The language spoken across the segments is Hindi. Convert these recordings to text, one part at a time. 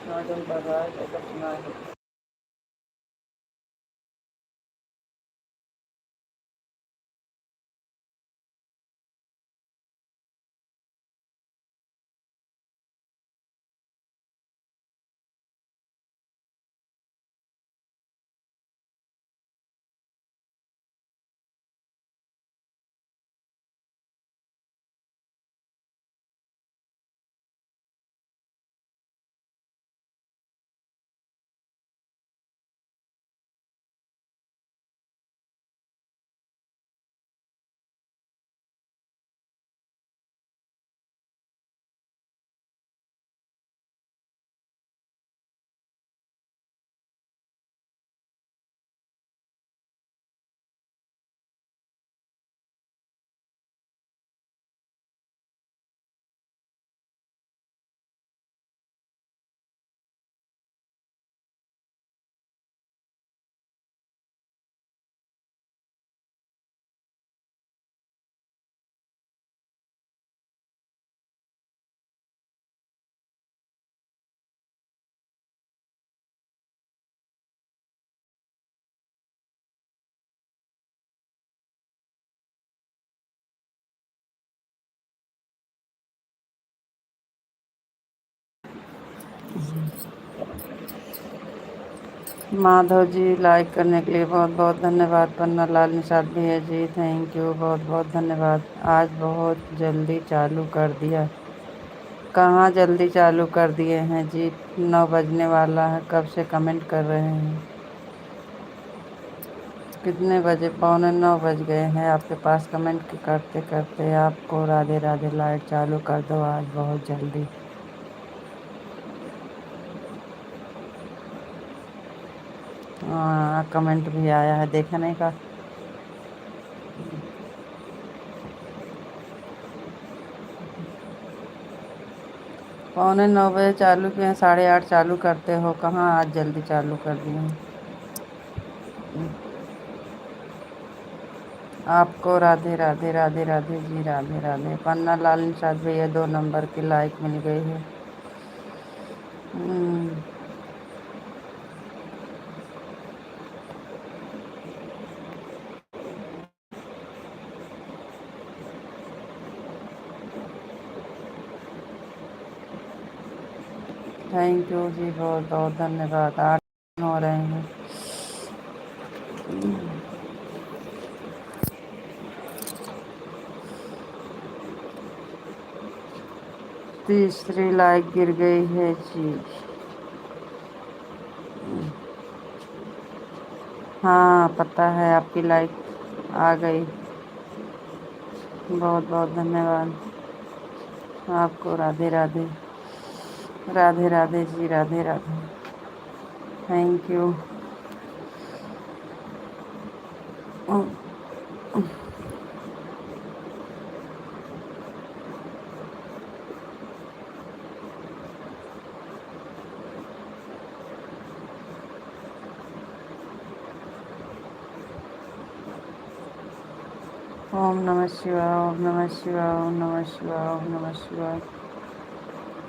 नाज़म पढ़ रहा है, कहकर सुनाए। माधव जी, लाइक करने के लिए बहुत बहुत धन्यवाद। पन्ना लाल निषाद भैया जी, थैंक यू, बहुत बहुत धन्यवाद। आज बहुत जल्दी चालू कर दिया। कहाँ जल्दी चालू कर दिए हैं जी, 9 बजने वाला है, कब से कमेंट कर रहे हैं। कितने बजे? 8:45 बज गए हैं आपके पास कमेंट करते करते। आपको राधे राधे। लाइट चालू कर दो आज बहुत जल्दी। हाँ, कमेंट भी आया है, देखा नहीं का। 8:45 बजे चालू किए हैं, 8:30 चालू करते हो, कहाँ आज जल्दी चालू कर दिए हैं। आपको राधे राधे राधे राधे जी, राधे राधे। पन्ना लाल निषाद भैया 2 नंबर की लाइक मिल गई है। थैंक यू जी, बहुत बहुत धन्यवाद। 8 हो रहे हैं। तीसरी लाइक गिर गई है जी। हाँ, पता है, आपकी लाइक आ गई। बहुत बहुत धन्यवाद आपको। Radhe Radhe Radhe Radhe ji, Radhe Radhe, thank you. ओम नमः शिवाय, ओम नमः शिवाय, ओम नमः शिवाय, ओम नमः शिवाय।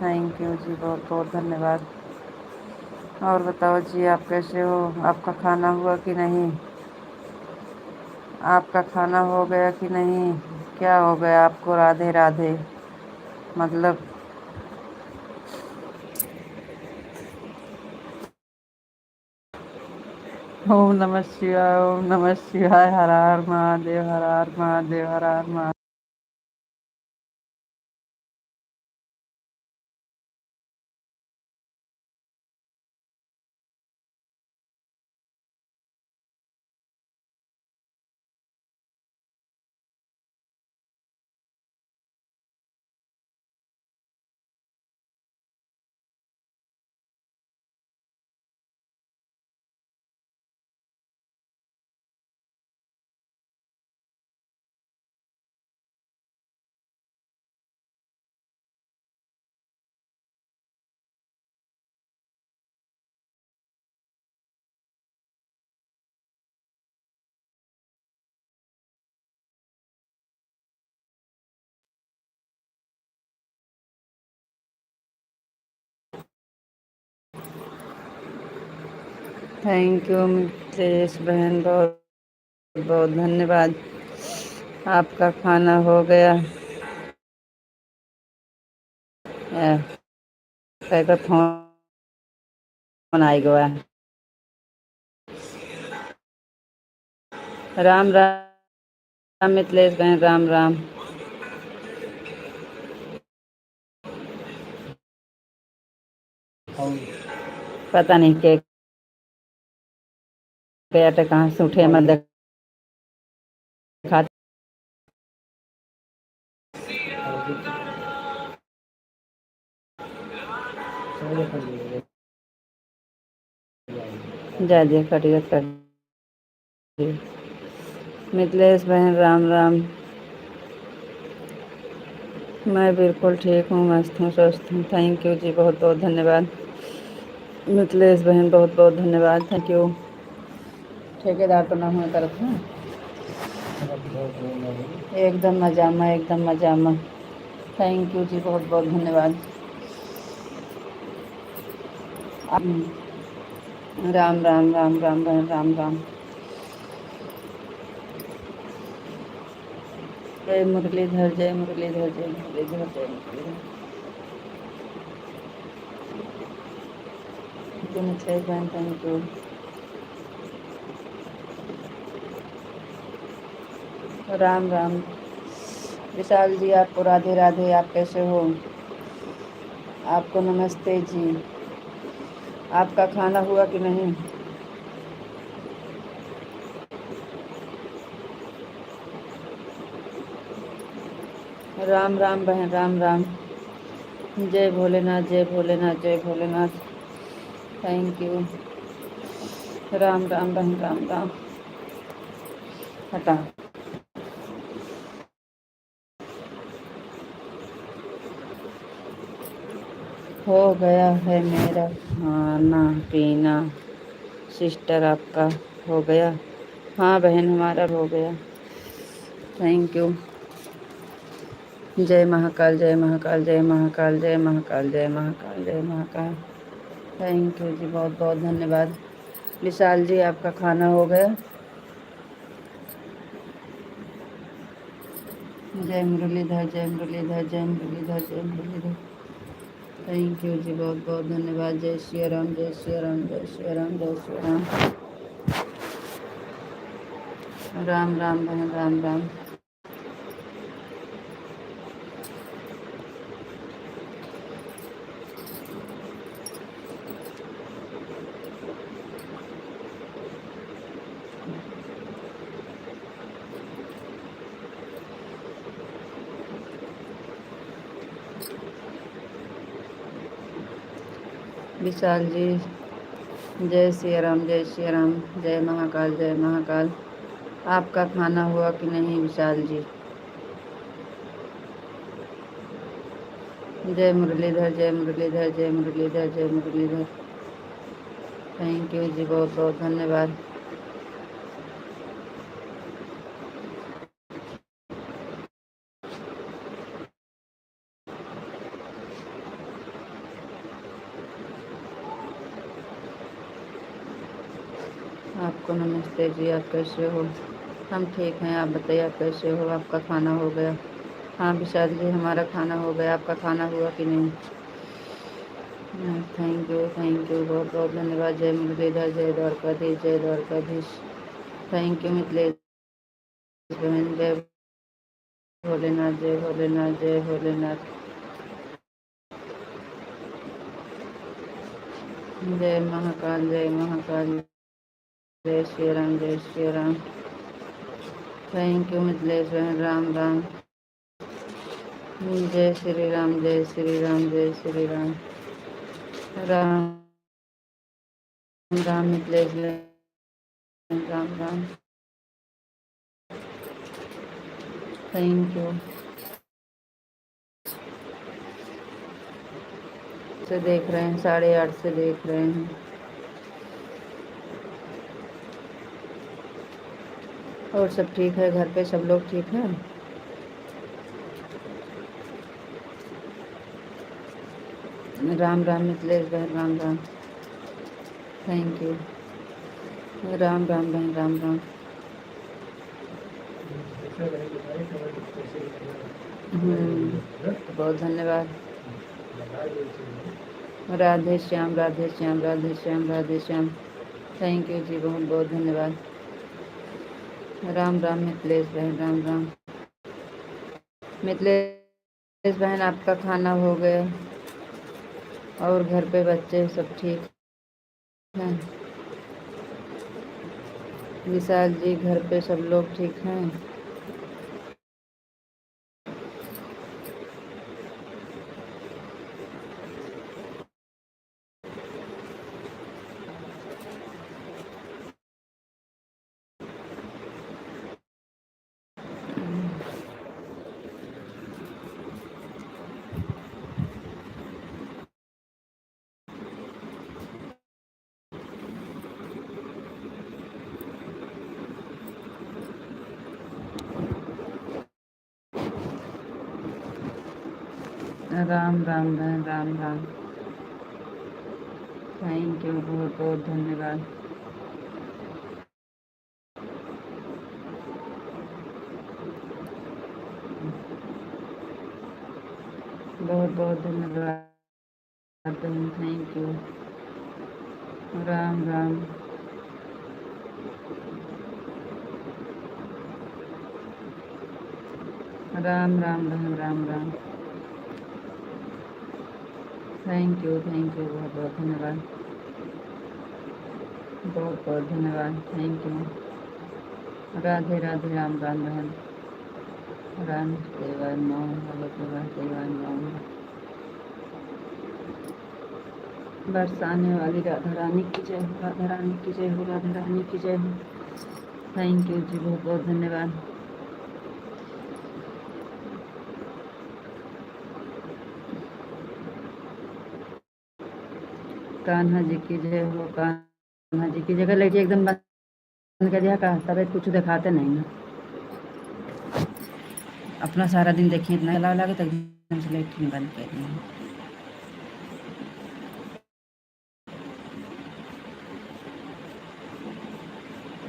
थैंक यू जी, बहुत बहुत धन्यवाद। और बताओ जी, आप कैसे हो? आपका खाना हुआ कि नहीं? आपका खाना हो गया कि नहीं? क्या हो गया आपको? राधे राधे मतलब ओम नमः शिवाय, ओम नमः शिवाय, हर हर महादेव, हर हर महादेव, हर हर महादेव। थैंक यू मित्रेश बहन, बहुत बहुत धन्यवाद। आपका खाना हो गया? कैका फोन आई गया। राम राम मिथिलेश बहन, राम राम। पता नहीं के बेटे कहाँ से उठे, मैं देखा। जा दिया कटिया कर दिया। मिथिलेश बहन राम राम। मैं बिल्कुल ठीक हूँ, मस्त हूँ, स्वस्थ हूँ। थैंक यू जी, बहुत बहुत धन्यवाद। मिथिलेश बहन बहुत बहुत धन्यवाद, थैंक यू। ठेकेदार तो ना हुआ तरफ है। एकदम मजा में, एकदम मजा में। थैंक यू जी, बहुत बहुत धन्यवाद। राम राम राम राम बहन, राम राम। जय मुरलीधर, जय मुरलीधर, जय मुरलीधर, जय मुरलीधर। मिथिलेश बहन थैंक यू। राम राम विशाल जी, आपको राधे राधे। आप कैसे हो? आपको नमस्ते जी। आपका खाना हुआ कि नहीं? राम राम बहन, राम राम। जय भोलेनाथ, जय भोलेनाथ, जय भोलेनाथ। Thank you. राम राम बहन, राम राम। हटा। हो गया है मेरा खाना पीना। सिस्टर आपका हो गया? हाँ बहन, हमारा हो गया। Thank you. जय महाकाल, जय महाकाल, जय महाकाल, जय महाकाल, जय महाकाल, जय महाकाल। थैंक यू जी, बहुत बहुत धन्यवाद। विशाल जी, आपका खाना हो गया? जय मुरलीधर, जय मुरलीधर, जय मुरलीधर, जय मुरलीधर। थैंक यू जी, बहुत बहुत धन्यवाद। जय श्री राम, जय श्री राम, जय श्री राम, जय श्री राम। राम राम बहन, राम राम। विशाल जी, जय श्री राम, जय श्री राम, जय महाकाल, जय महाकाल। आपका खाना हुआ कि नहीं विशाल जी? जय मुरलीधर, जय मुरलीधर, जय मुरलीधर, जय मुरलीधर। थैंक यू जी, बहुत बहुत धन्यवाद। आपको नमस्ते जी, आप कैसे हो? हम ठीक हैं, आप बताइए आप कैसे हो? आपका खाना हो गया? हाँ विशाल जी, हमारा खाना हो गया। आपका खाना हुआ कि नहीं? थैंक यू, थैंक यू, बहुत बहुत धन्यवाद। जय मुरलीधर, जय द्वारकाधीश, जय द्वारकाधीश। थैंक यू मिथिलेश बहन। जय भोलेनाथ, जय भोलेनाथ, जय भोलेनाथ। जय महाकाल, जय महाकाल, जय श्री राम, जय श्री राम। थैंक यू मिथिलेश बहन, राम राम। जय श्री राम, जय श्री राम, जय श्री राम। राम राम मिथिलेश बहन, राम राम। Thank you. से देख रहे हैं, 8:30 से देख रहे हैं। और सब ठीक है? घर पे सब लोग ठीक हैं? राम राम मिथिलेश बहन, राम राम। Thank you. राम राम बहन, राम राम। बहुत धन्यवाद। राधे श्याम, राधे श्याम, राधे श्याम, राधे श्याम। थैंक यू जी, बहुत बहुत धन्यवाद। राम राम मिथिलेश बहन, राम राम। मिथिलेश बहन, आपका खाना हो गया और घर पे बच्चे सब ठीक हैं? विशाल जी, घर पे सब लोग ठीक हैं? राम राम बहन, राम राम। थैंक यू, बहुत बहुत धन्यवाद। बहुत बहुत धन्यवाद बहन, थैंक यू। राम राम। राम राम बहन, राम राम। थैंक यू, बहुत बहुत धन्यवाद। बहुत बहुत धन्यवाद, थैंक यू। राधे राधे, राम राम बहन। राम सेवा मौन, सेवा सेवा मौन। बरसाने वाली राधा रानी की जय हो, राधा रानी की जय हो, राधा रानी की जय हो। थैंक यू जी, बहुत बहुत धन्यवाद। कान्हा जी की जय हो, कान्हा जी की जगह लेके एकदम बंद कर दिया का तबियत कुछ दिखाते नहीं ना। अपना सारा दिन देखिए इतना चला लगे तो एकदम से लाइट नहीं बंद कर दिया।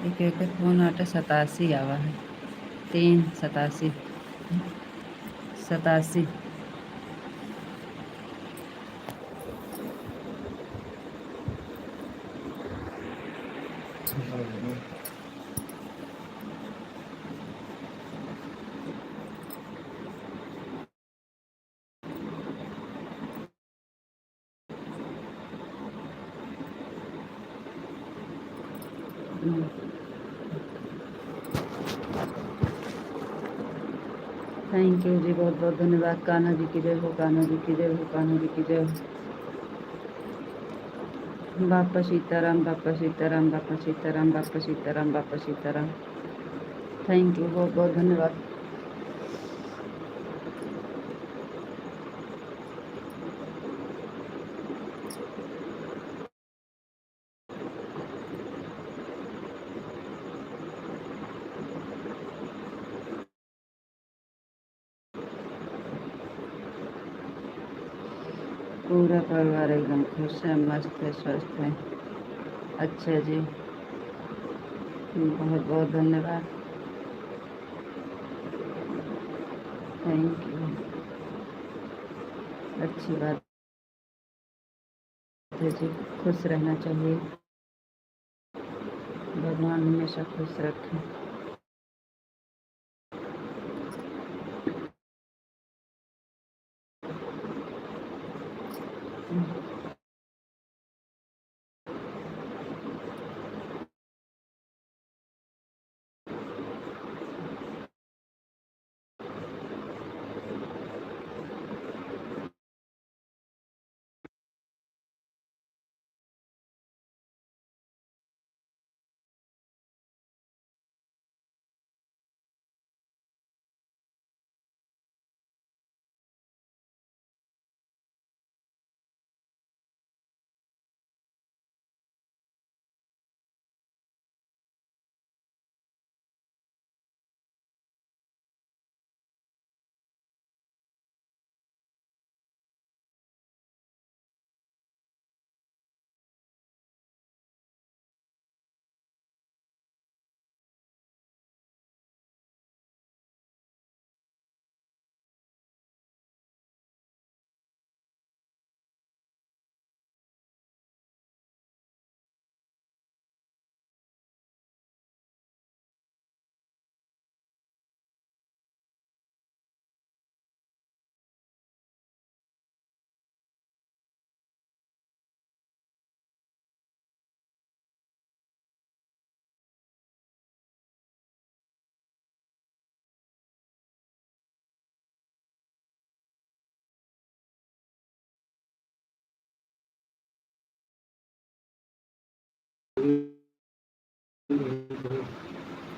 एक एक फोन आटे 87 आवा है, 387 87। थैंक यू जी, बहुत बहुत धन्यवाद। कान्हा जी की जय हो, कान्हा जी की जय हो, कान्हा जी की जय हो। बापा सीताराम, बापा सीताराम, बापा सीताराम, बापा सीताराम, बापा सीताराम। थैंक यू, बहुत बहुत धन्यवाद। पूरा परिवार एकदम खुश है, मस्त है, स्वस्थ है। अच्छा जी, बहुत बहुत धन्यवाद। Thank you. अच्छी बात है जी, खुश रहना चाहिए। भगवान हमेशा खुश रखें।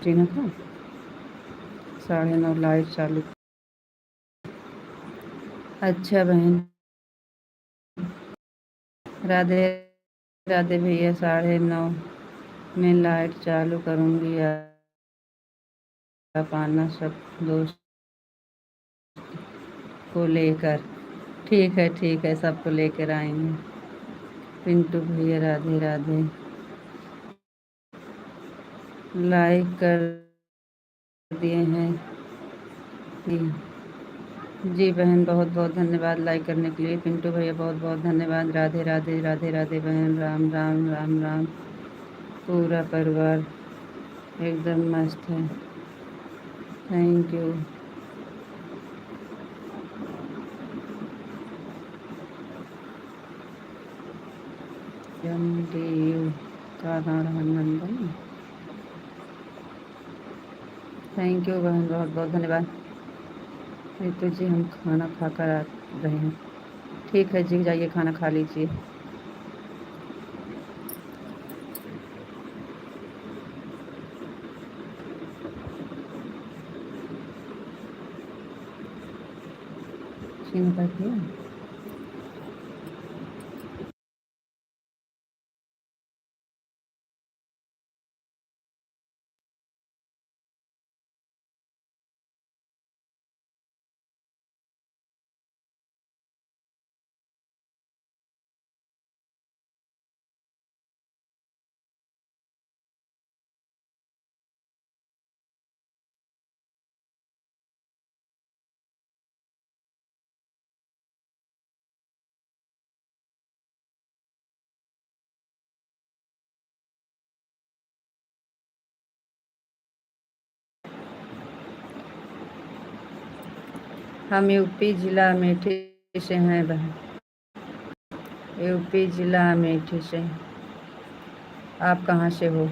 टीना था 9:30 लाइट चालू। अच्छा बहन, राधे राधे भैया, 9:30 में लाइट चालू करूँगी, आप आना सब दोस्त को लेकर। ठीक है, सबको लेकर आएंगे। पिंटू भैया राधे राधे, लाइक कर दिए हैं जी। जी बहन, बहुत बहुत धन्यवाद लाइक करने के लिए। पिंटू भैया बहुत बहुत धन्यवाद। राधे राधे राधे राधे बहन, राम राम राम राम। पूरा परिवार एकदम मस्त है, थैंक यू। MDU का नंदन, थैंक यू बहन, बहुत बहुत धन्यवाद। रितु जी, हम खाना खा कर आ रहे हैं। ठीक है जी, जाइए खाना खा लीजिए। चिंता किया हम यूपी जिला अमेठी से हैं बहन, यूपी जिला अमेठी से। आप कहाँ से हो?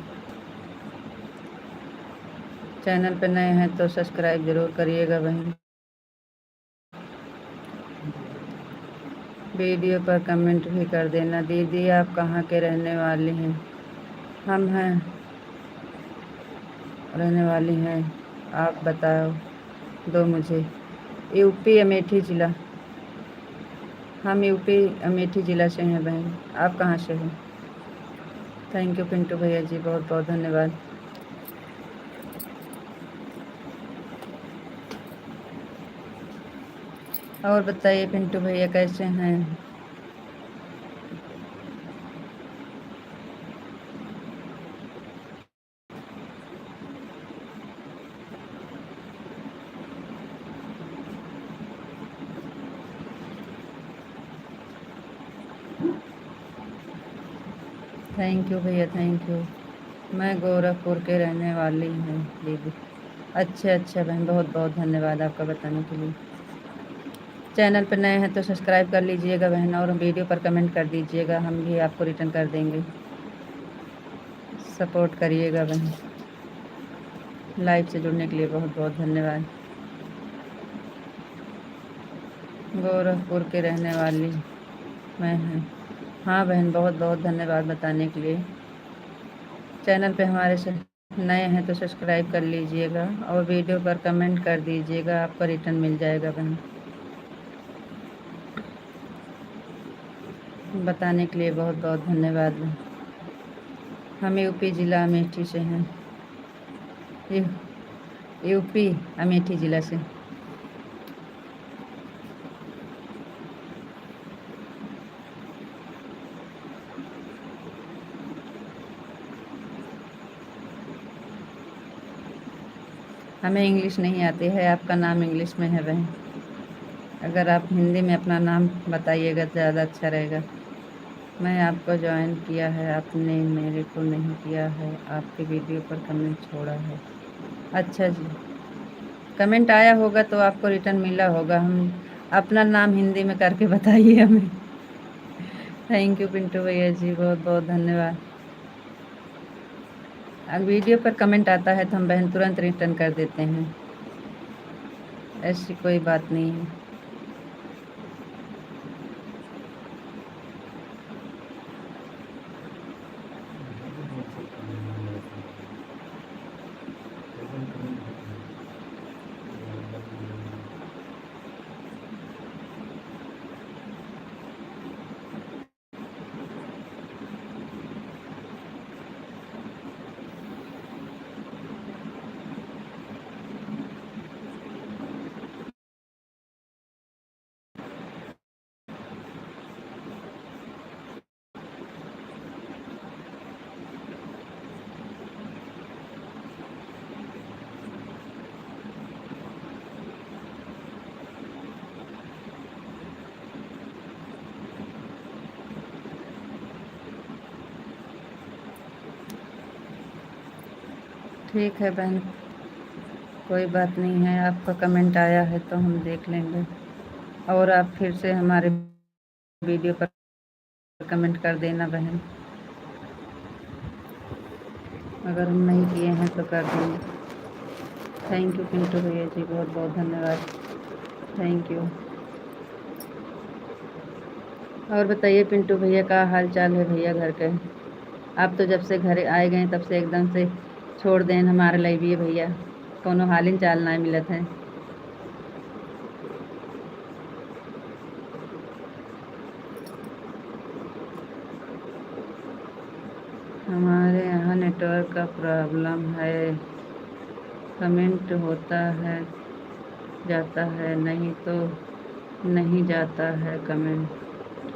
चैनल पे नए हैं तो सब्सक्राइब जरूर करिएगा बहन। वीडियो पर कमेंट भी कर देना। दीदी आप कहाँ के रहने वाली हैं? हम हैं रहने वाली हैं, आप बताओ दो मुझे। यूपी अमेठी जिला, हम यूपी अमेठी जिला से हैं बहन। आप कहाँ से हो? थैंक यू पिंटू भैया जी, बहुत बहुत धन्यवाद। और बताइए पिंटू भैया कैसे हैं? थैंक यू भैया, थैंक यू। मैं गोरखपुर के रहने वाली हूँ दीदी। अच्छा बहन, बहुत बहुत धन्यवाद आपका बताने के लिए। चैनल पर नए हैं तो सब्सक्राइब कर लीजिएगा बहन, और वीडियो पर कमेंट कर दीजिएगा, हम भी आपको रिटर्न कर देंगे। सपोर्ट करिएगा बहन। लाइव से जुड़ने के लिए बहुत बहुत धन्यवाद। गोरखपुर के रहने वाली मैं हूँ। हाँ बहन, बहुत बहुत धन्यवाद बताने के लिए। चैनल पे हमारे से नए हैं तो सब्सक्राइब कर लीजिएगा, और वीडियो पर कमेंट कर दीजिएगा, आपका रिटर्न मिल जाएगा बहन। बताने के लिए बहुत बहुत धन्यवाद। हम यूपी ज़िला अमेठी से हैं, यूपी अमेठी ज़िला से। हमें इंग्लिश नहीं आती है, आपका नाम इंग्लिश में है बहन। अगर आप हिंदी में अपना नाम बताइएगा तो ज़्यादा अच्छा रहेगा। मैं आपको ज्वाइन किया है, आपने मेरे को नहीं किया है, आपके वीडियो पर कमेंट छोड़ा है। अच्छा जी, कमेंट आया होगा तो आपको रिटर्न मिला होगा। हम अपना नाम हिंदी में करके बताइए हमें। थैंक यू पिंटू भैया जी, बहुत बहुत धन्यवाद। अब वीडियो पर कमेंट आता है तो हम बहन तुरंत रिटर्न कर देते हैं, ऐसी कोई बात नहीं है। ठीक है बहन, कोई बात नहीं है। आपका कमेंट आया है तो हम देख लेंगे। और आप फिर से हमारे वीडियो पर कमेंट कर देना बहन, अगर हम नहीं किए हैं तो कर देंगे। थैंक यू पिंटू भैया जी, बहुत बहुत धन्यवाद। Thank you. और बताइए पिंटू भैया, का हाल चाल है भैया घर के? आप तो जब से घर आए गए तब से एकदम से छोड़ दें हमारे लिए भी भैया, कोनो हालिन चाल ना मिलत है। हमारे यहाँ नेटवर्क का प्रॉब्लम है, कमेंट होता है जाता है, नहीं तो नहीं जाता है कमेंट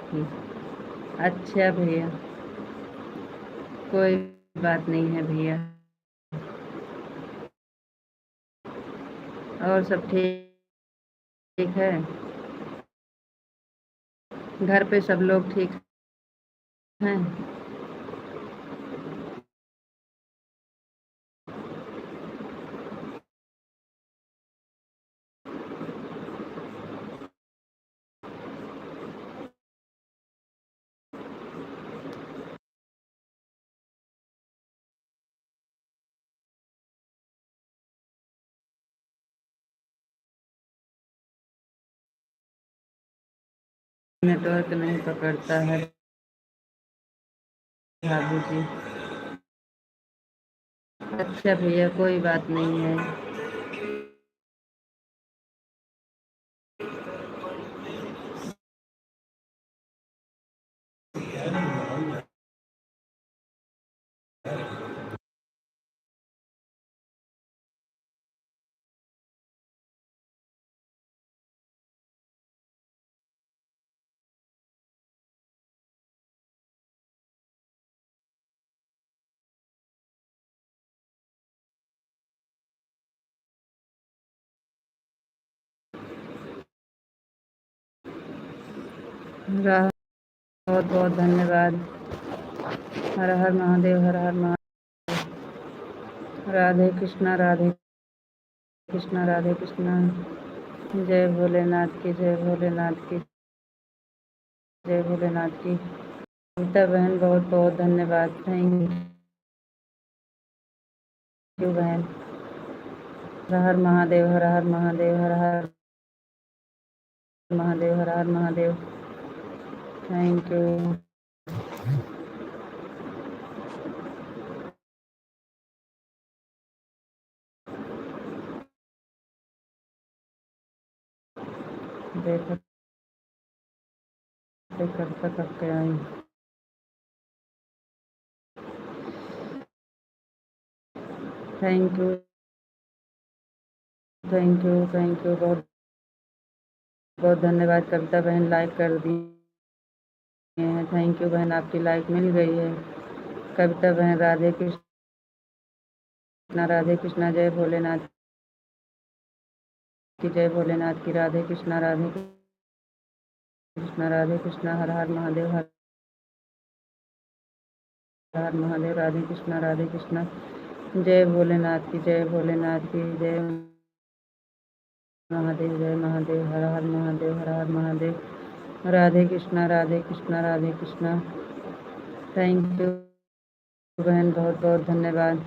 ही। अच्छा भैया, कोई बात नहीं है भैया। और सब ठीक ठीक है? घर पे सब लोग ठीक हैं? नेटवर्क नहीं पकड़ता है भाभी जी। अच्छा भैया, कोई बात नहीं है। बहुत बहुत धन्यवाद। हर हर महादेव, हर हर महादेव। राधे कृष्णा, राधे कृष्णा, राधे कृष्णा। जय भोलेनाथ की, जय भोलेनाथ की, जय भोलेनाथ की। कविता बहन बहुत बहुत धन्यवाद। थैंक यू बहन। हर हर महादेव, हर हर महादेव, हर हर महादेव, हर हर महादेव। Thank you. देखो करता करके आई। Thank you, thank you, thank you, बहुत बहुत धन्यवाद। कविता बहन लाइक कर दी हैं। थैंक यू बहन, आपकी लाइक मिल गई है। कविता बहन, राधे कृष्णा, राधे कृष्णा। जय भोलेनाथ की, जय भोलेनाथ की। राधे कृष्णा, राधे कृष्णा, राधे कृष्णा। हर हर महादेव, हर हर महादेव। राधे कृष्णा, राधे कृष्णा। जय भोलेनाथ की, जय भोलेनाथ की। जय महादेव, जय महादेव। हर हर महादेव, हर हर महादेव। राधे कृष्णा, राधे कृष्णा, राधे कृष्णा। थैंक यू बहन, बहुत बहुत धन्यवाद।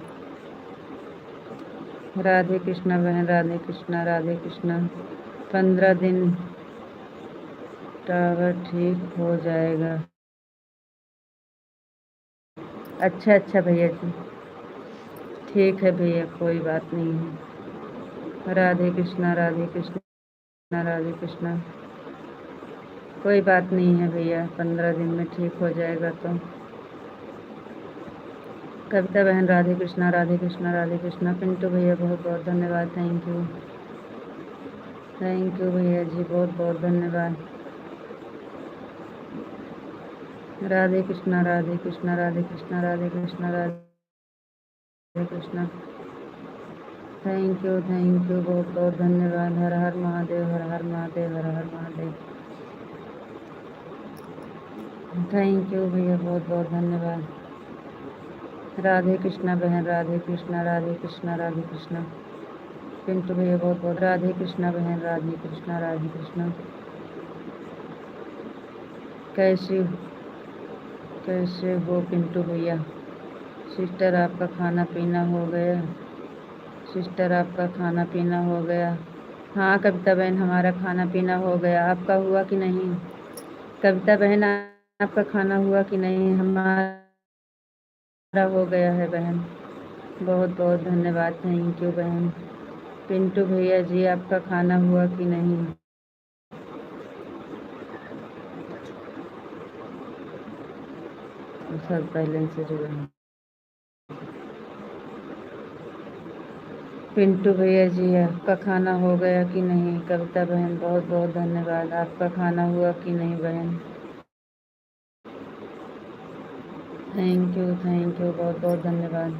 राधे कृष्णा बहन, राधे कृष्णा, राधे कृष्णा। 15 दिन टावर ठीक हो जाएगा। अच्छा अच्छा भैया जी, ठीक है भैया, कोई बात नहीं है। राधे कृष्णा, राधे कृष्णा, राधे कृष्णा। कोई बात नहीं है भैया, 15 दिन में ठीक हो जाएगा तो। कविता बहन, राधे कृष्णा, राधे कृष्णा, राधे कृष्णा। पिंटू भैया बहुत बहुत धन्यवाद। थैंक यू, थैंक यू भैया जी, बहुत बहुत धन्यवाद। राधे कृष्णा, राधे कृष्णा, राधे कृष्णा, राधे कृष्णा, राधे कृष्णा। थैंक यू, बहुत बहुत धन्यवाद। हर हर महादेव, हर हर महादेव, हर हर महादेव। थैंक यू भैया, बहुत बहुत धन्यवाद। राधे कृष्णा बहन, राधे कृष्णा, राधे कृष्णा, राधे कृष्णा। पिंटू भैया बहुत बहुत राधे कृष्णा बहन, राधे कृष्णा, राधे कृष्णा। कैसे कैसे हो पिंटू भैया? सिस्टर आपका खाना पीना हो गया? सिस्टर आपका खाना पीना हो गया? हाँ कविता बहन, हमारा खाना पीना हो गया, आपका हुआ कि नहीं? कविता बहन, आपका खाना हुआ कि नहीं? हमारा हो गया है बहन। बहुत बहुत धन्यवाद, थैंक यू बहन। पिंटू भैया जी, आपका खाना हुआ कि नहीं? सब पहले से जुड़े हैं। पिंटू भैया जी, आपका खाना हो गया कि नहीं? कविता बहन बहुत बहुत धन्यवाद, आपका खाना हुआ कि नहीं बहन? थैंक यू बहुत बहुत धन्यवाद,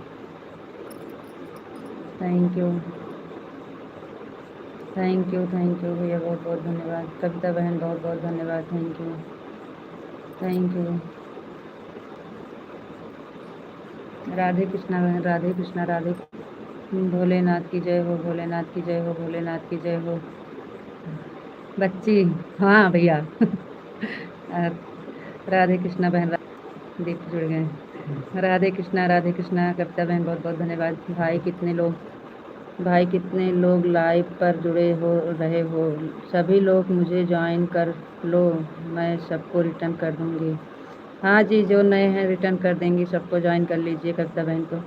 थैंक यू थैंक यू भैया, बहुत बहुत धन्यवाद। कविता बहन बहुत बहुत धन्यवाद, थैंक यू। राधे कृष्णा बहन, राधे कृष्णा, राधे भोलेनाथ की जय हो, भोलेनाथ की जय हो, भोलेनाथ की जय हो। बच्ची, हाँ भैया राधे कृष्णा बहन, दीप जुड़ गए। राधे कृष्णा, राधे कृष्णा। कविता बहन बहुत बहुत धन्यवाद। भाई कितने लोग लाइव पर जुड़े हो रहे हो? सभी लोग मुझे ज्वाइन कर लो, मैं सबको रिटर्न कर दूंगी। हाँ जी, जो नए हैं रिटर्न कर देंगी, सबको ज्वाइन कर लीजिए कविता बहन को।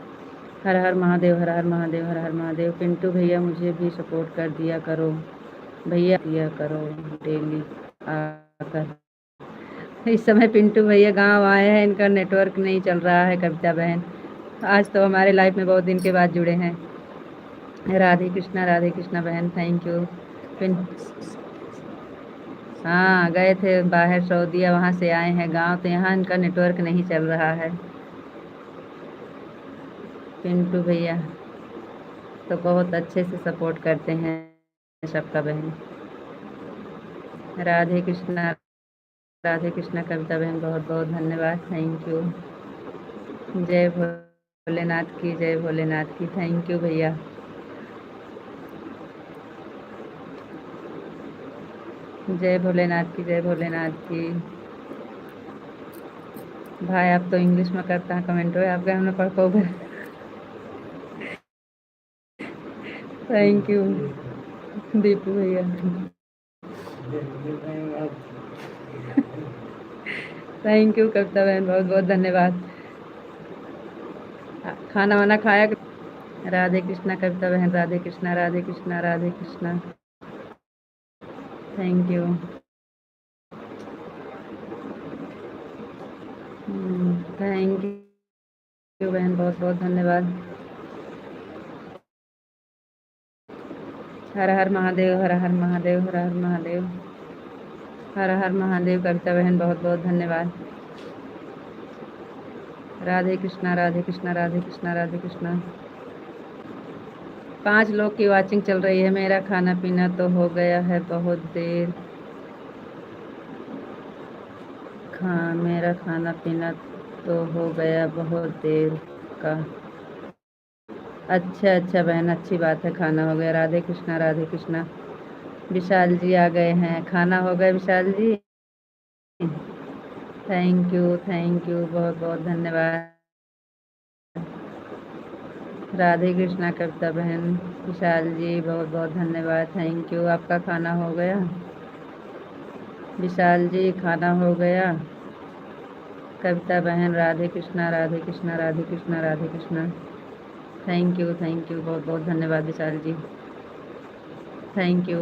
हर हर महादेव, हर हर महादेव, हर हर महादेव। पिंटू भैया मुझे भी सपोर्ट कर दिया करो भैया, दिया करो डेली आकर। इस समय पिंटू भैया गांव आए हैं, इनका नेटवर्क नहीं चल रहा है कविता बहन। आज तो हमारे लाइफ में बहुत दिन के बाद जुड़े हैं। राधे कृष्णा बहन, थैंक यू। पिन हाँ गए थे बाहर सऊदीया, वहाँ से आए हैं गांव, तो यहाँ इनका नेटवर्क नहीं चल रहा है। पिंटू भैया तो बहुत अच्छे से सपोर्ट करते हैं सबका बहन। राधे कृष्णा, राधे कृष्णा। कविता बहन बहुत बहुत धन्यवाद, थैंक यू। जय भोलेनाथ की, जय भोलेनाथ की। थैंक यू भैया। जय भोलेनाथ की, जय भोलेनाथ की। भाई आप तो इंग्लिश में करता है कमेंट हो, आपके हमने पढ़ पाओगे। थैंक यू दीपू भैया, थैंक यू कविता बहन, बहुत बहुत धन्यवाद। खाना वाना खाया? राधे कृष्णा कविता बहन, Radhe Krishna, Radhe Krishna, Radhe Krishna. Thank you. Thank you बहन, बहुत बहुत धन्यवाद। हर हर महादेव, हर हर महादेव, हर हर महादेव, हर हर महादेव। कविता बहन बहुत बहुत धन्यवाद। राधे कृष्णा, राधे कृष्णा, राधे कृष्णा, राधे कृष्णा। 5 लोग की वाचिंग चल रही है। मेरा खाना पीना तो हो गया है बहुत देर। मेरा खाना पीना तो हो गया बहुत देर का। अच्छा अच्छा बहन, अच्छी बात है, खाना हो गया। राधे कृष्णा, राधे कृष्णा। विशाल जी आ गए हैं, खाना हो गया विशाल जी? थैंक यू बहुत बहुत धन्यवाद। राधे कृष्णा कविता बहन, विशाल जी बहुत बहुत धन्यवाद, थैंक यू। आपका खाना हो गया विशाल जी? खाना हो गया? कविता बहन, राधे कृष्णा, राधे कृष्णा, राधे कृष्णा, राधे कृष्णा। थैंक यू बहुत बहुत धन्यवाद विशाल जी, थैंक यू।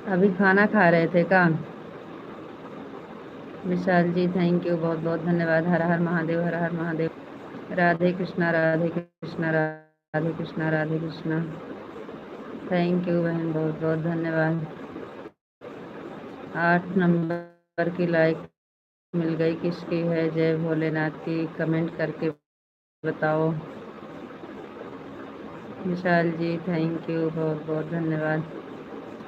अभी खाना खा रहे थे का विशाल जी? थैंक यू बहुत बहुत धन्यवाद। हर हर महादेव, हर हर महादेव। राधे कृष्णा, राधे कृष्णा, राधे कृष्णा, राधे कृष्णा। थैंक यू बहन, बहुत बहुत धन्यवाद। 8 नंबर की लाइक मिल गई, किसकी है? जय भोलेनाथ की, कमेंट करके बताओ। विशाल जी थैंक यू, बहुत बहुत धन्यवाद।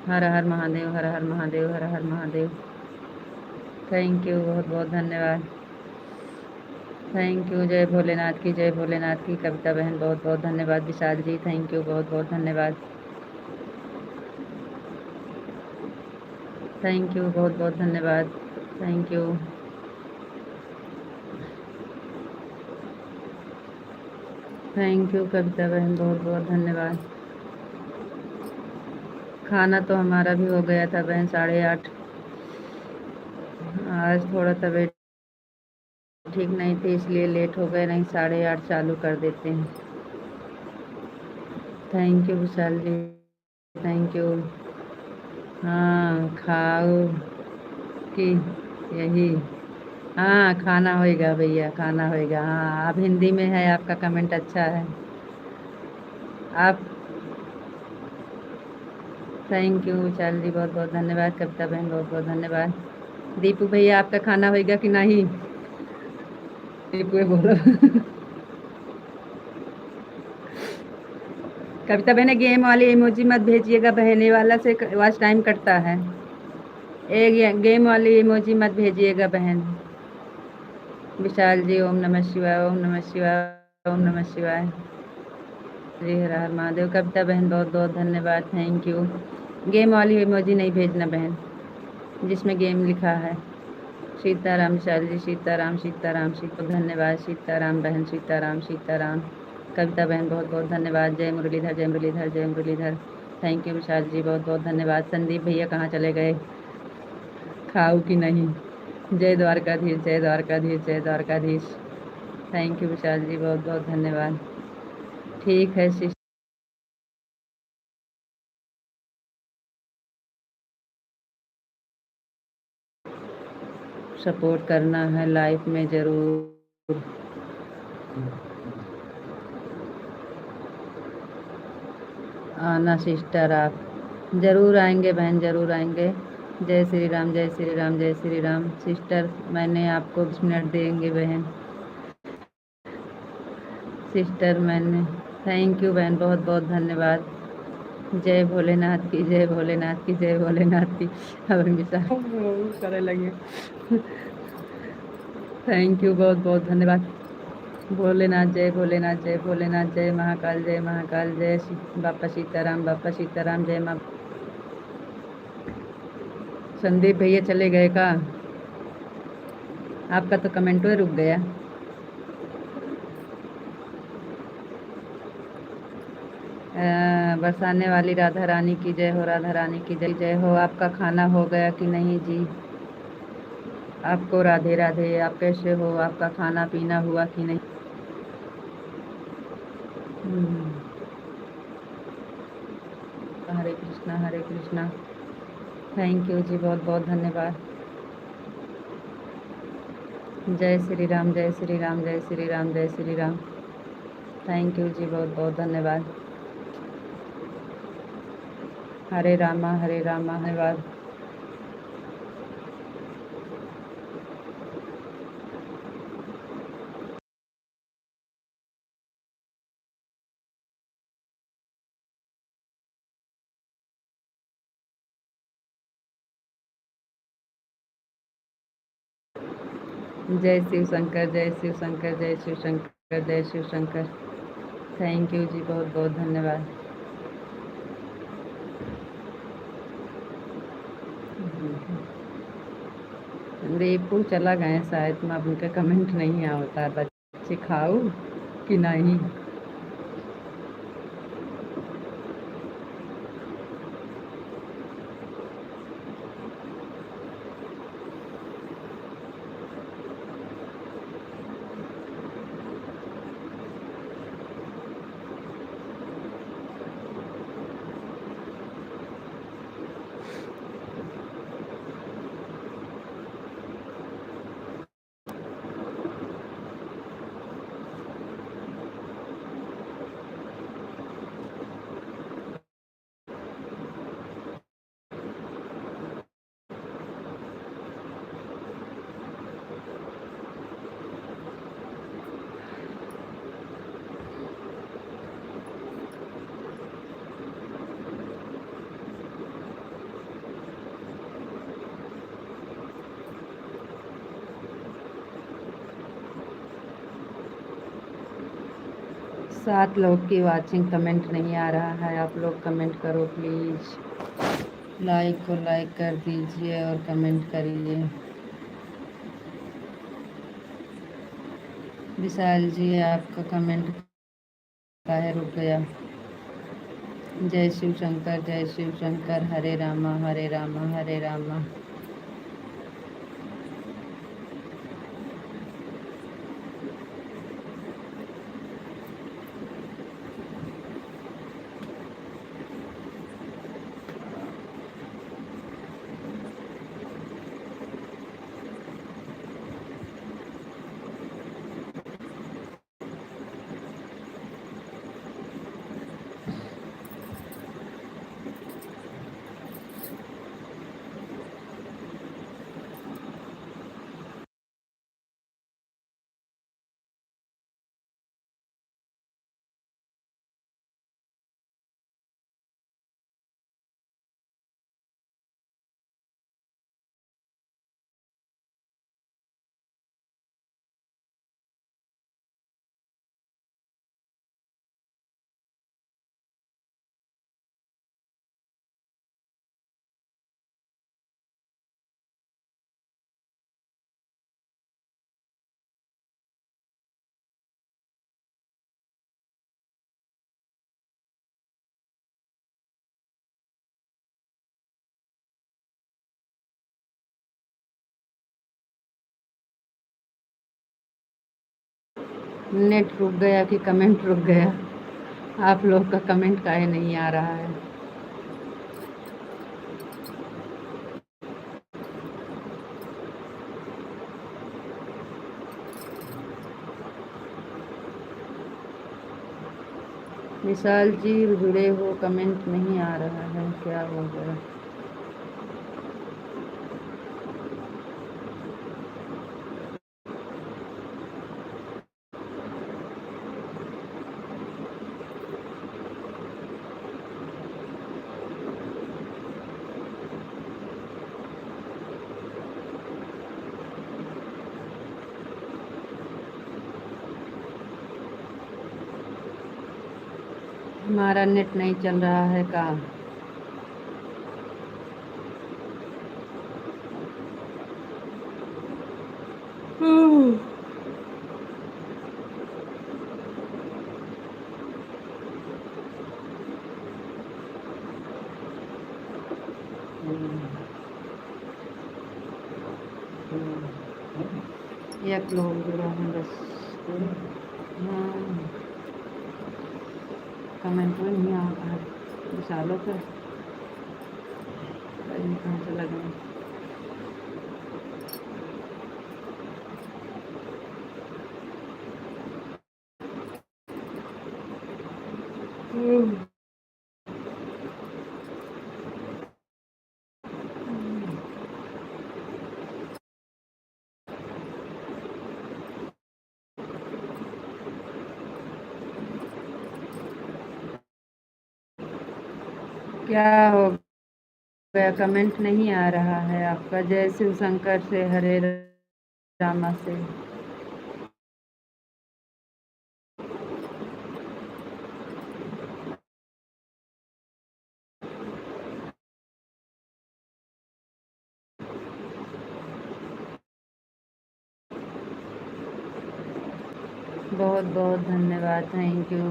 हर हर महादेव, हर हर महादेव, हर हर महादेव। थैंक यू, बहुत बहुत धन्यवाद। Thank you. जय भोलेनाथ की, जय भोलेनाथ की। कविता बहन बहुत बहुत धन्यवाद। विशाल जी थैंक यू, बहुत बहुत धन्यवाद। थैंक यू, बहुत बहुत धन्यवाद। Thank you. थैंक यू कविता बहन, बहुत बहुत धन्यवाद। खाना तो हमारा भी हो गया था बहन 8:30। आज थोड़ा तबीयत ठीक नहीं थी इसलिए लेट हो गए, नहीं 8:30 चालू कर देते हैं। Thank you Vishal ji, thank you. हाँ खाओ कि यही। हाँ खाना होएगा भैया, खाना होएगा। हाँ आप हिंदी में है, आपका कमेंट अच्छा है। आप थैंक यू विशाल जी, बहुत बहुत धन्यवाद। कविता बहन बहुत बहुत धन्यवाद। दीपू भैया आपका खाना होएगा कि नहीं? दीपू बोलो। कविता बहन गेम वाली इमोजी मत भेजिएगा बहन, ये वाला से वॉच टाइम कटता है। एक गेम वाली इमोजी मत भेजिएगा बहन। विशाल जी ओम नमः शिवाय, ओम नमः शिवाय, ओम नमः शिवाय। श्री हर हर महादेव। कविता बहन बहुत बहुत धन्यवाद, थैंक यू। गेम वाली इमोजी नहीं भेजना बहन जिसमें गेम लिखा है। सीताराम विशाल जी, सीताराम सीताराम सीता, धन्यवाद सीताराम बहन, सीताराम सीताराम। कविता बहन बहुत बहुत धन्यवाद। जय मुरलीधर, जय मुरलीधर, जय मुरलीधर। थैंक यू विशाल जी, बहुत बहुत धन्यवाद। संदीप भैया कहाँ चले गए? खाऊ कि नहीं? जय द्वारकाधीश, जय द्वारकाधीश, जय द्वारकाधीश। थैंक यू विशाल जी, बहुत बहुत धन्यवाद। ठीक है सपोर्ट करना है लाइफ में ज़रूर। आना सिस्टर, आप ज़रूर आएंगे बहन, ज़रूर आएंगे। जय श्री राम, जय श्री राम, जय श्री राम। सिस्टर मैंने आपको 20 मिनट देंगे बहन। सिस्टर मैंने थैंक यू बहन, बहुत बहुत धन्यवाद। जय भोलेनाथ की, जय भोलेनाथ की, जय भोलेनाथ की। अब करे लगे। थैंक यू, बहुत बहुत धन्यवाद। भोलेनाथ, जय भोलेनाथ, जय भोलेनाथ, जय महाकाल, जय महाकाल, जय बापा सीताराम, बापा सीताराम, जय माँ। संदीप भैया चले गए का? आपका तो कमेंट में रुक गया। बरसाने वाली राधा रानी की जय हो, राधा रानी की जय जय हो। आपका खाना हो गया कि नहीं जी? आपको राधे राधे। आप कैसे हो? आपका खाना पीना हुआ कि नहीं? हरे कृष्णा, हरे कृष्णा। थैंक यू जी, बहुत बहुत धन्यवाद। जय श्री राम, जय श्री राम, जय श्री राम, जय श्री राम। थैंक यू जी, बहुत बहुत धन्यवाद। हरे रामा, हरे रामा, धन्यवाद। जय शिव शंकर, जय शिव शंकर, जय शिव शंकर, जय शिव शंकर। थैंक यू जी, बहुत बहुत धन्यवाद। दीपू चला गए शायद, मैं अब उनका कमेंट नहीं आता। बच्चे खाओ कि नहीं? 7 लोग की वाचिंग, कमेंट नहीं आ रहा है। आप लोग कमेंट करो प्लीज। लाइक को लाइक कर दीजिए और कमेंट करिए। विशाल जी आपका कमेंट काहे रुक गया? जय शिव शंकर, जय शिव शंकर, हरे रामा हरे रामा हरे रामा। नेट रुक गया कि कमेंट रुक गया? आप लोग का कमेंट काहे नहीं आ रहा है? विशाल जी जुड़े हो, कमेंट नहीं आ रहा है, क्या हो गया? हमारा नेट नहीं चल रहा है का? एक लोग जुड़ा है बस। हाँ, कमेंट में नहीं आ रहा है। विशालों पे कहाँ से लगे? क्या हो गया? कमेंट नहीं आ रहा है आपका। जय शिव शंकर से, हरे रामा से। बहुत बहुत धन्यवाद, थैंक यू।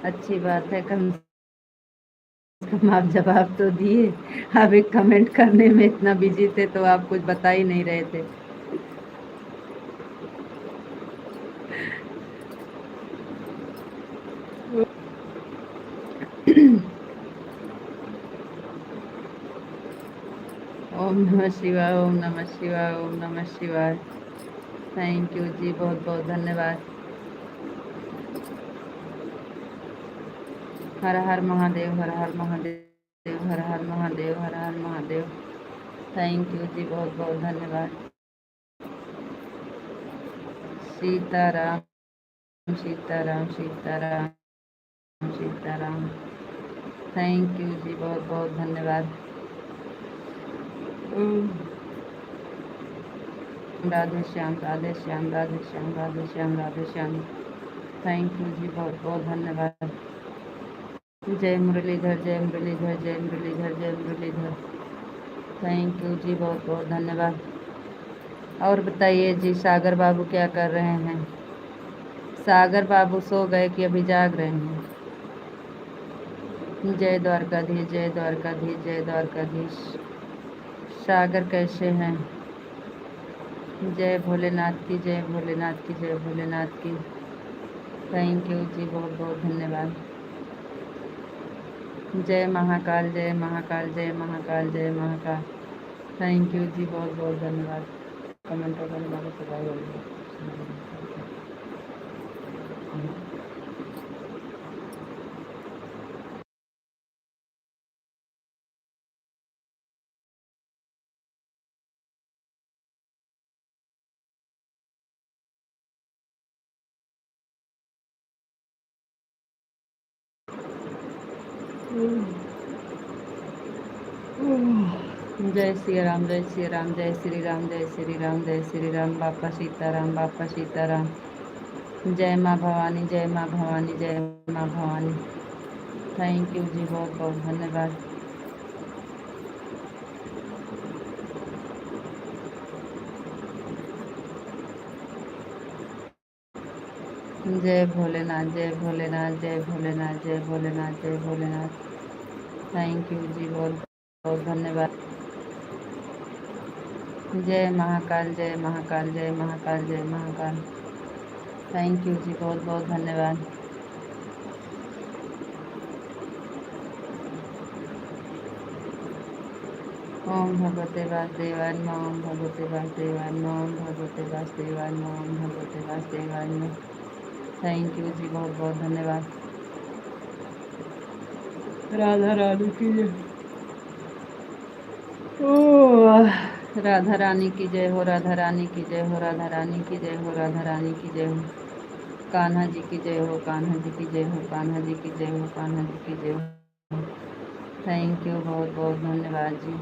अच्छी बात है, कम से कम आप जवाब तो दिए। आप एक कमेंट करने में इतना बिजी थे तो आप कुछ बता ही नहीं रहे थे। ओम नमः शिवाय, ओम नमः शिवाय, ओम नमः शिवाय। थैंक यू जी, बहुत बहुत धन्यवाद। हर हर महादेव, हर हर महादेव, हर हर महादेव, हर हर महादेव। थैंक यू जी, बहुत बहुत धन्यवाद। सीताराम सीताराम सीताराम सीताराम। थैंक यू जी, बहुत बहुत धन्यवाद। राधे श्याम, राधे श्याम, राधे श्याम, राधे श्याम, राधे श्याम। थैंक यू जी, बहुत बहुत धन्यवाद। जय मुरलीधर, जय मुरलीधर, जय मुरलीधर, जय मुरलीधर। थैंक यू जी, बहुत बहुत धन्यवाद। और बताइए जी, सागर बाबू क्या कर रहे हैं? सागर बाबू सो गए कि अभी जाग रहे हैं? जय द्वारकाधीश, जय द्वारकाधीश, जय द्वारकाधीश। सागर कैसे हैं? जय भोलेनाथ की, जय भोलेनाथ की, जय भोलेनाथ की। थैंक यू जी, बहुत बहुत धन्यवाद। जय महाकाल, जय महाकाल, जय महाकाल, जय महाकाल। थैंक यू जी, बहुत बहुत धन्यवाद। कमेंट करने वाले सदा जय श्री राम, जय श्री राम, जय श्री राम, जय श्री राम, जय श्री राम। बापा सीताराम, बापा सीताराम। जय माँ भवानी, जय माँ भवानी, जय माँ भवानी। थैंक यू जी, बहुत बहुत धन्यवाद। जय भोलेनाथ, जय भोलेनाथ, जय भोलेनाथ, जय भोलेनाथ, जय भोलेनाथ। थैंक यू जी, बहुत बहुत धन्यवाद। जय महाकाल, जय महाकाल, जय महाकाल, जय महाकाल। थैंक यू जी, बहुत बहुत धन्यवाद। ओम भगवते वासुदेवाय नमः, ओम भगवते वासुदेवाय नमः, ओम भगवते वासुदेवाय नमः, ओम भगवते वासुदेवाय नमः। थैंक यू जी, बहुत बहुत धन्यवाद। राधा रानी की जय। ओह, राधा रानी की जय हो, राधा रानी की जय हो, राधा रानी की जय हो, राधा रानी की जय हो। कान्हा जी की जय हो, कान्हा जी की जय हो, कान्हा जी की जय हो, कान्हा जी की जय हो। थैंक यू, बहुत बहुत धन्यवाद जी।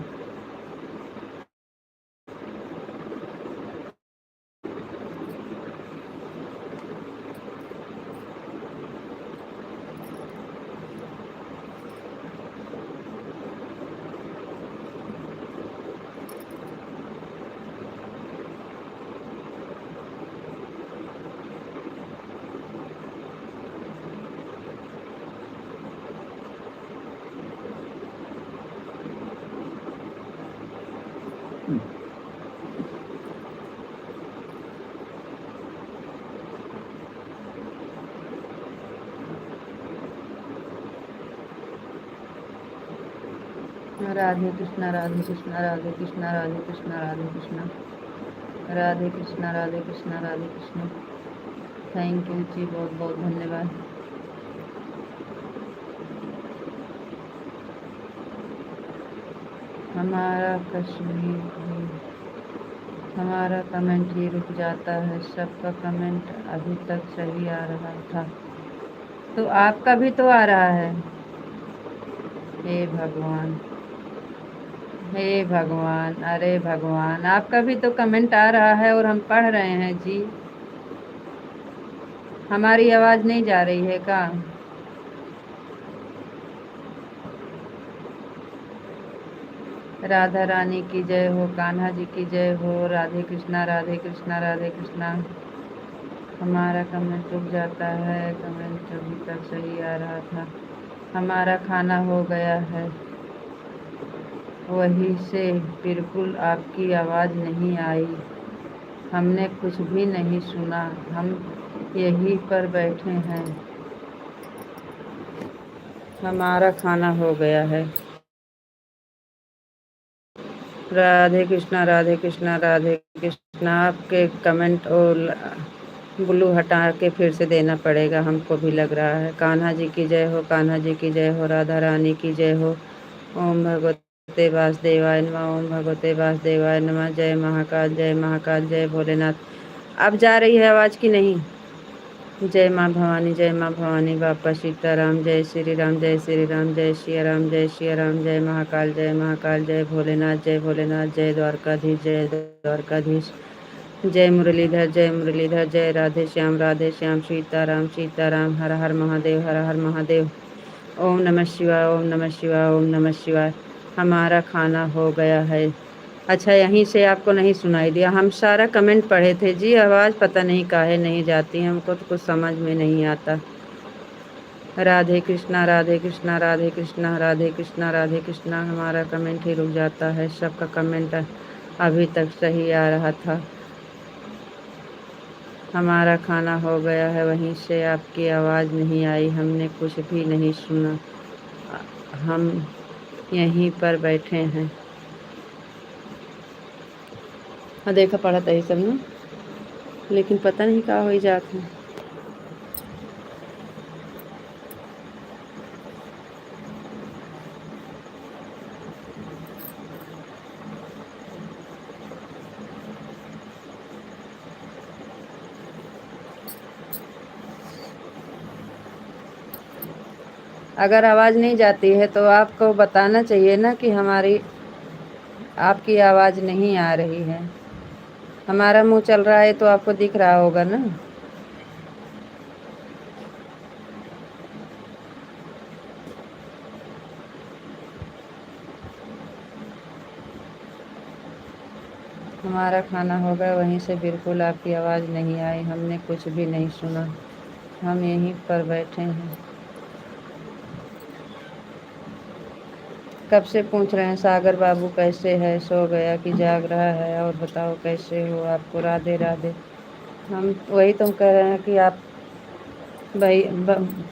राधे कृष्णा, राधे कृष्णा, राधे कृष्णा, राधे कृष्णा, राधे कृष्णा। राधे कृष्णा, राधे कृष्णा, राधे कृष्णा। थैंक यू जी, बहुत बहुत धन्यवाद। हमारा कश्मीर भी, हमारा कमेंट ही रुक जाता है, सबका कमेंट अभी तक सही आ रहा था, तो आपका भी तो आ रहा है। हे भगवान, हे भगवान, अरे भगवान, आपका भी तो कमेंट आ रहा है और हम पढ़ रहे हैं जी। हमारी आवाज़ नहीं जा रही है क्या? राधा रानी की जय हो, कान्हा जी की जय हो, राधे कृष्णा, राधे कृष्णा, राधे कृष्णा। हमारा कमेंट रुक जाता है, कमेंट अभी तक सही आ रहा था। हमारा खाना हो गया है, वहीं से बिल्कुल आपकी आवाज़ नहीं आई, हमने कुछ भी नहीं सुना, हम यहीं पर बैठे हैं। हमारा खाना हो गया है। राधे कृष्णा, राधे कृष्णा, राधे कृष्णा। आपके कमेंट और ब्लू हटा के फिर से देना पड़ेगा, हमको भी लग रहा है। कान्हा जी की जय हो, कान्हा जी की जय हो, राधा रानी की जय हो। ओम भगवते वासुदेवाय नमः, ओम भगवते वासुदेवाय नमः। जय महाकाल, जय महाकाल, जय भोलेनाथ। अब जा रही है आवाज़ की नहीं? जय माँ भवानी, जय माँ भवानी। बापा सीताराम, जय श्री राम, जय श्री राम, जय श्री राम, जय श्री राम। जय महाकाल, जय महाकाल, जय भोलेनाथ, जय भोलेनाथ। जय द्वारकाधीश, जय द्वारकाधीश। जय मुरलीधर, जय राधे श्याम, सीताराम सीताराम, हर हर महादेव, हर हर महादेव। ओम नमः शिवाय, ओम नमः शिवाय, ओम नमः शिवाय। हमारा खाना हो गया है। अच्छा, यहीं से आपको नहीं सुनाई दिया? हम सारा कमेंट पढ़े थे जी, आवाज़ पता नहीं काहे नहीं जाती, हमको तो कुछ समझ में नहीं आता। राधे कृष्णा राधे कृष्णा राधे कृष्णा राधे कृष्णा राधे कृष्णा। हमारा कमेंट ही रुक जाता है, सबका कमेंट अभी तक सही आ रहा था। हमारा खाना हो गया है, वहीं से आपकी आवाज़ नहीं आई, हमने कुछ भी नहीं सुना, हम यहीं पर बैठे हैं। हाँ देखा पड़ा था ये सब ना, लेकिन पता नहीं का हो जात है। अगर आवाज़ नहीं जाती है तो आपको बताना चाहिए ना कि हमारी आपकी आवाज़ नहीं आ रही है। हमारा मुंह चल रहा है तो आपको दिख रहा होगा ना। हमारा खाना हो गया, वहीं से बिल्कुल आपकी आवाज़ नहीं आई, हमने कुछ भी नहीं सुना, हम यहीं पर बैठे हैं। कब से पूछ रहे हैं सागर बाबू कैसे है, सो गया कि जाग रहा है, और बताओ कैसे हो आपको। राधे राधे। हम वही तो कह रहे हैं कि आप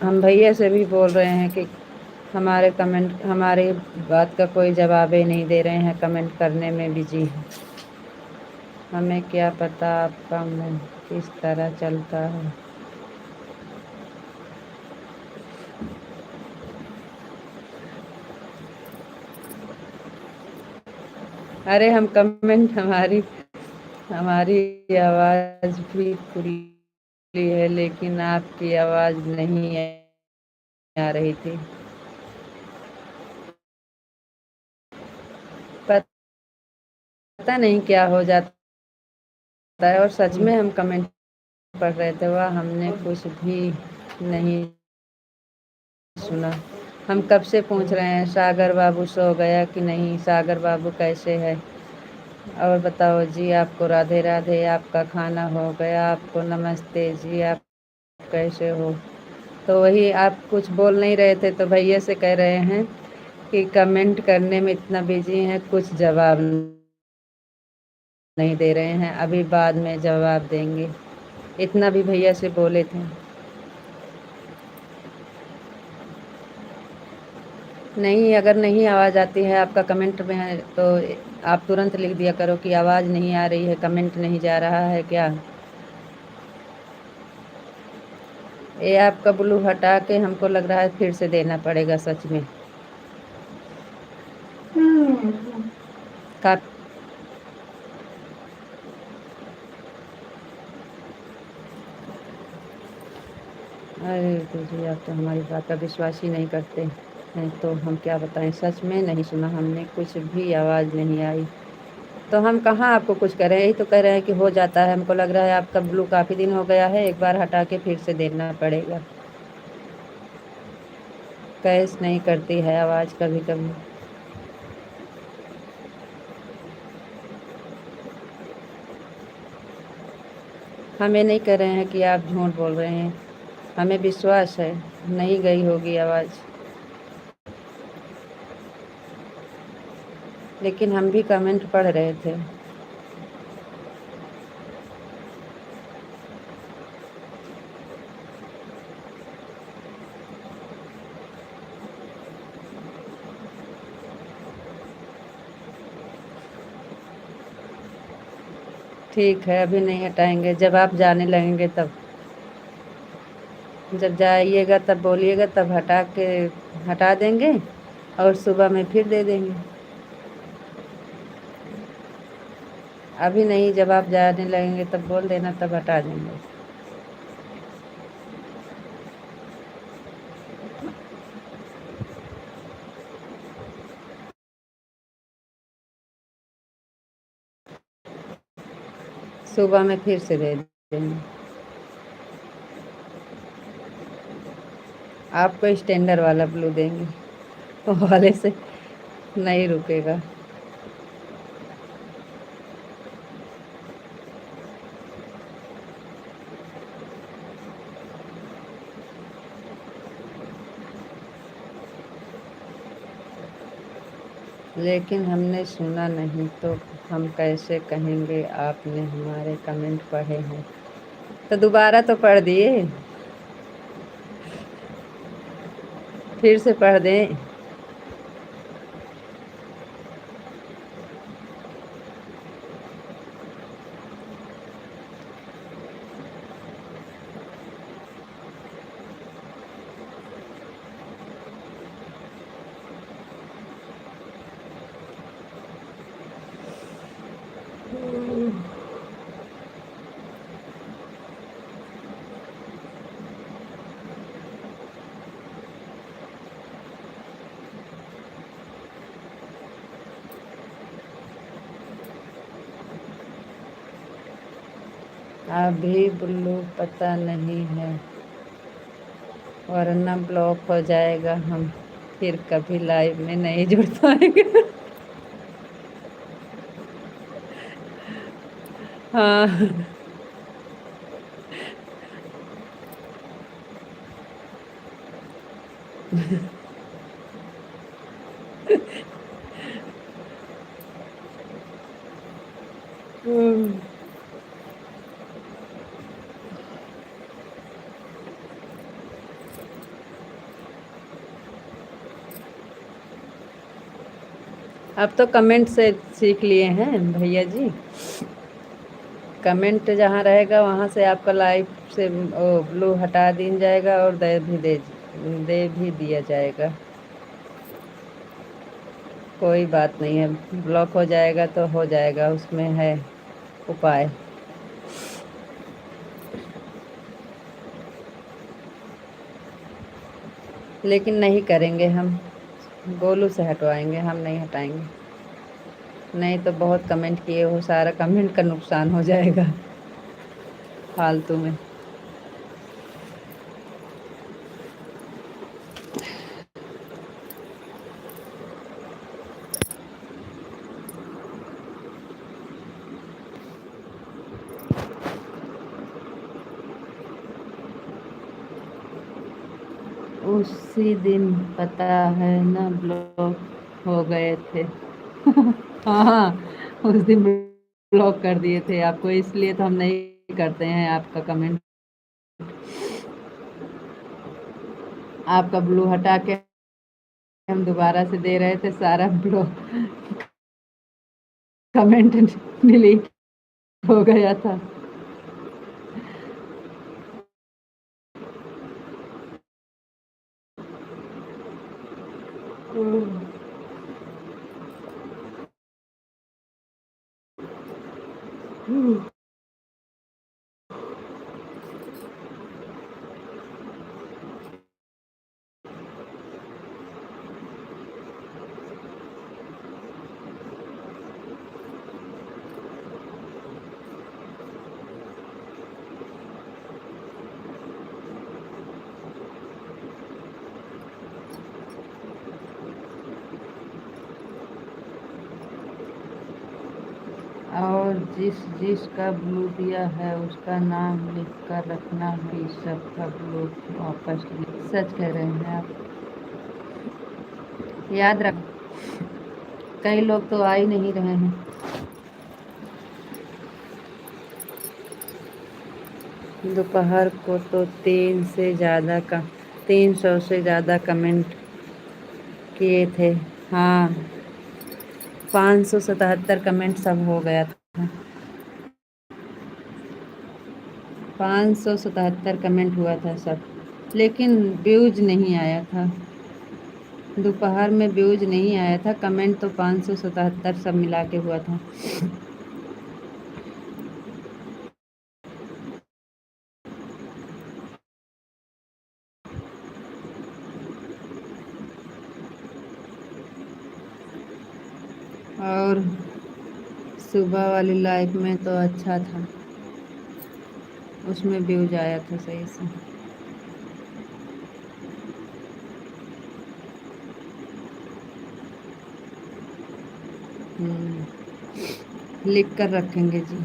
हम भैया से भी बोल रहे हैं कि हमारे कमेंट, हमारी बात का कोई जवाब ही नहीं दे रहे हैं, कमेंट करने में बिजी है। हमें क्या पता आपका मन किस तरह चलता है। अरे हम कमेंट, हमारी हमारी आवाज़ भी खुली है, लेकिन आपकी आवाज़ नहीं आ रही थी। पता नहीं क्या हो जाता है, और सच में हम कमेंट पढ़ रहे थे, वह हमने कुछ भी नहीं सुना। हम कब से पूछ रहे हैं सागर बाबू सो गया कि नहीं, सागर बाबू कैसे है, और बताओ जी। आपको राधे राधे, आपका खाना हो गया, आपको नमस्ते जी, आप कैसे हो। तो वही आप कुछ बोल नहीं रहे थे, तो भैया से कह रहे हैं कि कमेंट करने में इतना बिजी हैं, कुछ जवाब नहीं दे रहे हैं, अभी बाद में जवाब देंगे, इतना भी भैया से बोले थे। नहीं, अगर नहीं आवाज़ आती है आपका कमेंट में है तो आप तुरंत लिख दिया करो कि आवाज़ नहीं आ रही है, कमेंट नहीं जा रहा है क्या। ये आपका ब्लू हटा के हमको लग रहा है फिर से देना पड़ेगा सच में। का अरे तो जी, आप तो हमारी बात का विश्वास ही नहीं करते हैं, तो हम क्या बताएं। सच में नहीं सुना हमने, कुछ भी आवाज़ नहीं आई। तो हम कहाँ आपको कुछ कह रहे हैं, यही तो कह रहे हैं कि हो जाता है। हमको लग रहा है आपका ब्लू काफ़ी दिन हो गया है, एक बार हटा के फिर से देना पड़ेगा। कैस नहीं करती है आवाज़ कभी कभी। हमें नहीं कह रहे हैं कि आप झूठ बोल रहे हैं, हमें विश्वास है नहीं गई होगी आवाज़, लेकिन हम भी कमेंट पढ़ रहे थे। ठीक है, अभी नहीं हटाएंगे, जब आप जाने लगेंगे तब, जब जाइएगा तब बोलिएगा, तब हटा देंगे, और सुबह में फिर दे देंगे। अभी नहीं, जब आप जाने लगेंगे तब बोल देना, तब हटा देंगे। सुबह में फिर से दे देंगे। आपको स्टैंडर्ड वाला ब्लू देंगे, वो वाले से नहीं रुकेगा। लेकिन हमने सुना नहीं तो हम कैसे कहेंगे आपने हमारे कमेंट पढ़े हैं। तो दोबारा तो पढ़ दिए, फिर से पढ़ दें। अभी ब्लू पता नहीं है, वरना ब्लॉक हो जाएगा, हम फिर कभी लाइव में नहीं जुड़ पाएंगे। हाँ। अब तो कमेंट से सीख लिए हैं भैया जी। कमेंट जहाँ रहेगा वहाँ से आपका लाइव से वो ब्लू हटा दी जाएगा और दे भी दिया जाएगा। कोई बात नहीं है, ब्लॉक हो जाएगा तो हो जाएगा, उसमें है उपाय। लेकिन नहीं करेंगे हम, गोलू से हटवाएंगे, हम नहीं हटाएंगे। नहीं तो बहुत कमेंट किए हो, सारा कमेंट का नुकसान हो जाएगा फालतू में। उसी दिन पता है ना ब्लॉक हो गए थे। हाँ, उस दिन ब्लॉक कर दिए थे आपको, इसलिए तो हम नहीं करते हैं आपका कमेंट। आपका ब्लू हटा के हम दोबारा से दे रहे थे, सारा ब्लॉक कमेंट डिलीट हो गया था। और जिसका ब्लू दिया है उसका नाम लिख कर रखना कि सबका ब्लू वापस सच कह रहे हैं आप, याद रख। कई लोग तो आ ही नहीं रहे हैं। दोपहर को तो 300 से ज़्यादा कमेंट किए थे। हाँ, 577 कमेंट सब हो गया था। 577 कमेंट हुआ था सब, लेकिन व्यूज नहीं आया था। दोपहर में व्यूज नहीं आया था, कमेंट तो 577 सब मिला के हुआ था। और सुबह वाली लाइफ में तो अच्छा था। उसमें व्यूज आया था सही से। लिख कर रखेंगे जी।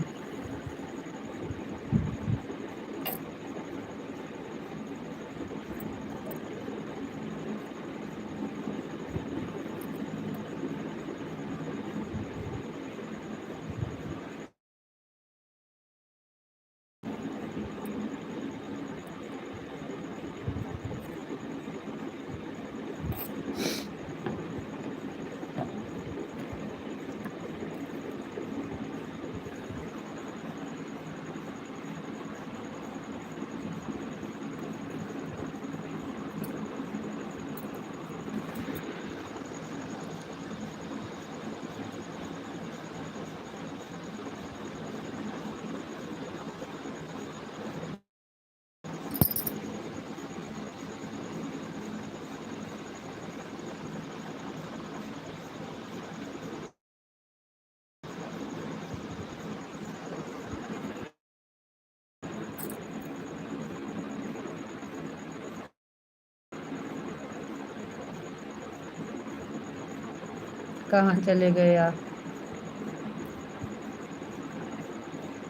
कहाँ चले गए आप?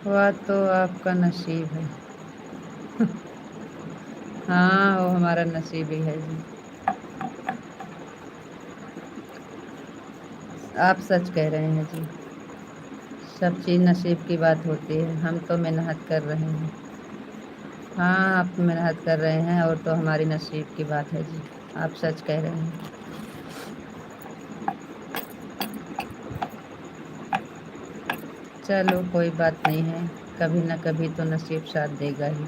वह तो आपका नसीब है। हाँ, वो हमारा नसीब ही है जी। आप सच कह रहे हैं जी। सब चीज़ नसीब की बात होती है। हम तो मेहनत कर रहे हैं। हाँ, आप मेहनत कर रहे हैं और तो हमारी नसीब की बात है जी। आप सच कह रहे हैं। चलो कोई बात नहीं है, कभी ना कभी तो नसीब साथ देगा ही।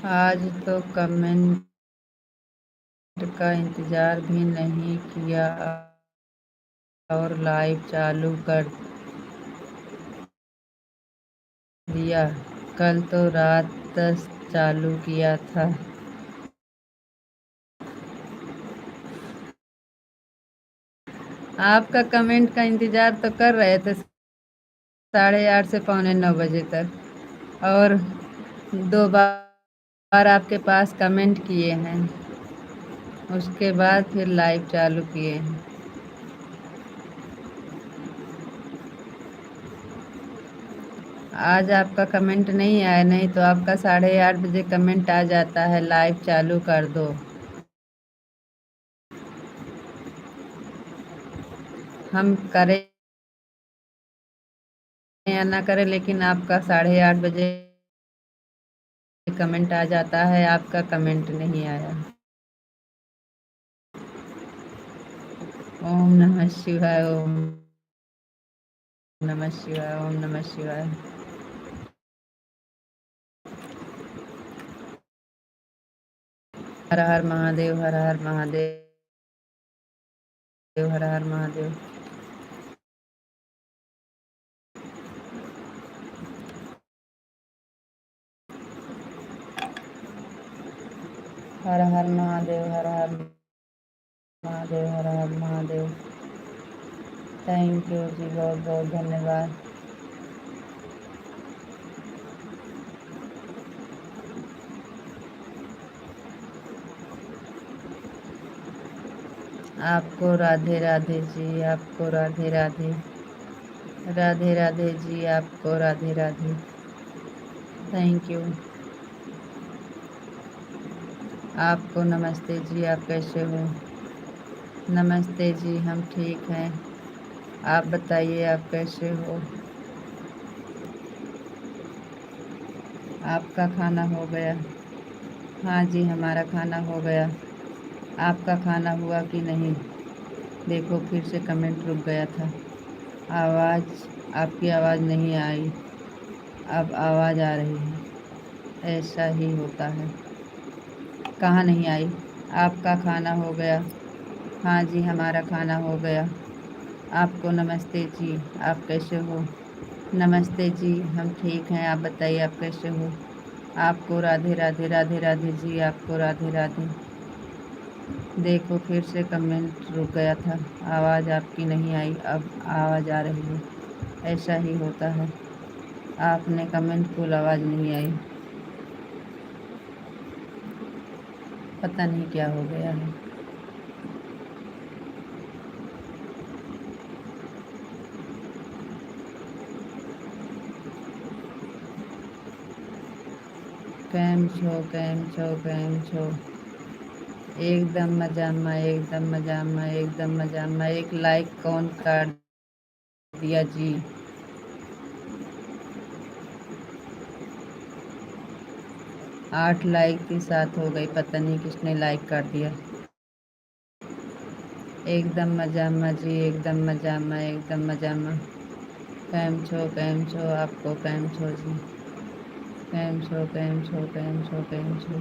आज तो कमेंट का इंतज़ार भी नहीं किया और लाइव चालू कर दिया। कल तो रात 10 चालू किया था। आपका कमेंट का इंतज़ार तो कर रहे थे 8:30 से 8:45 तक, और 2 बार आपके पास कमेंट किए हैं, उसके बाद फिर लाइव चालू किए हैं। आज आपका कमेंट नहीं आया, नहीं तो आपका 8:30 बजे कमेंट आ जाता है लाइव चालू कर दो। हम करें या ना करें, लेकिन आपका 8:30 बजे कमेंट आ जाता है, आपका कमेंट नहीं आया। ओम नमः शिवाय, ओम नमः शिवाय, ओम नमः शिवाय। हर हर महादेव, हर हर महादेव, हर हर महादेव। हर हर महादेव, हर हर महादेव, हर हर महादेव। थैंक यू जी, बहुत बहुत धन्यवाद। आपको राधे राधे जी, आपको राधे राधे। राधे राधे जी, आपको राधे राधे। Thank you. आपको नमस्ते जी, आप कैसे हो? नमस्ते जी, हम ठीक हैं। आप बताइए आप कैसे हो? आपका खाना हो गया? हाँ जी, हमारा खाना हो गया। आपका खाना हुआ कि नहीं? देखो फिर से कमेंट रुक गया था। आवाज़, आपकी आवाज़ नहीं आई। अब आवाज़ आ रही है। ऐसा ही होता है। कहाँ नहीं आई? आपका खाना हो गया? हाँ जी, हमारा खाना हो गया। आपको नमस्ते जी। आप कैसे हो? नमस्ते जी, हम ठीक हैं। आप बताइए, आप कैसे हो? आपको राधे राधे, राधे राधे जी, आपको राधे राधे। देखो, फिर से कमेंट रुक गया था। आवाज़ आपकी नहीं आई, अब आवाज़ आ रही है। ऐसा ही होता है। आपने कमेंट फुल आवाज़ नहीं आई। पता नहीं क्या हो गया है। કેમ છો કેમ છો કેમ છો? एकदम मजामा, एकदम मजामा, एकदम मजामा। एक लाइक कौन कर दिया जी? 8 लाइक के साथ हो गई, पता नहीं किसने लाइक कर दिया। एकदम मजामा जी, एकदम मजामा, एकदम मजामा। कैम छो आपको, कैम छो जी? कैम छो कैम छो कैम छो कैम छो?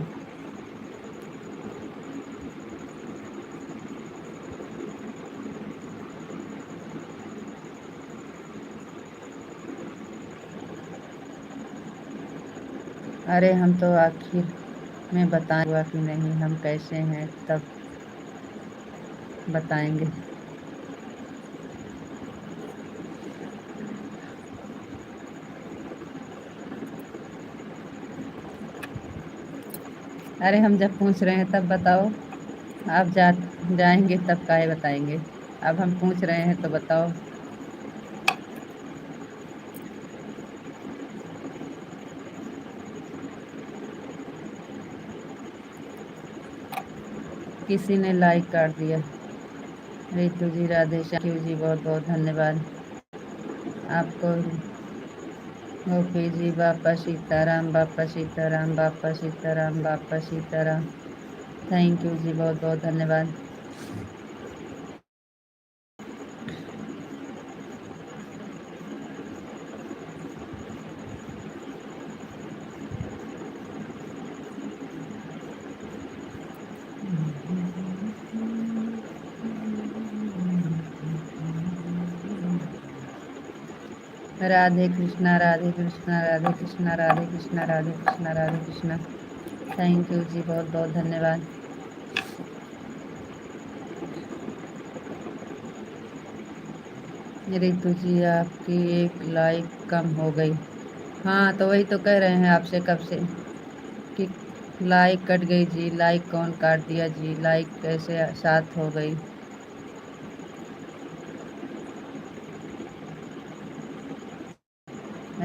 अरे हम तो आखिर में बताएंगे कि नहीं हम कैसे हैं, तब बताएंगे। अरे हम जब पूछ रहे हैं तब बताओ। आप जाएंगे तब काहे बताएंगे? अब हम पूछ रहे हैं तो बताओ। किसी ने लाइक कर दिया। रितु जी, राधे श्याम जी, बहुत बहुत धन्यवाद आपको। गोपी जी, बापा सीताराम, बापा सीताराम, बापा सीताराम, बापा सीताराम। थैंक यू जी, बहुत बहुत धन्यवाद। राधे कृष्णा, राधे कृष्णा, राधे कृष्णा, राधे कृष्णा, राधे कृष्णा, राधे कृष्णा। थैंक यू जी, बहुत बहुत धन्यवाद। रितु जी, आपकी एक लाइक कम हो गई। हाँ, तो वही तो कह रहे हैं आपसे कब से कि लाइक कट गई जी। लाइक कौन काट दिया जी? लाइक कैसे साथ हो गई?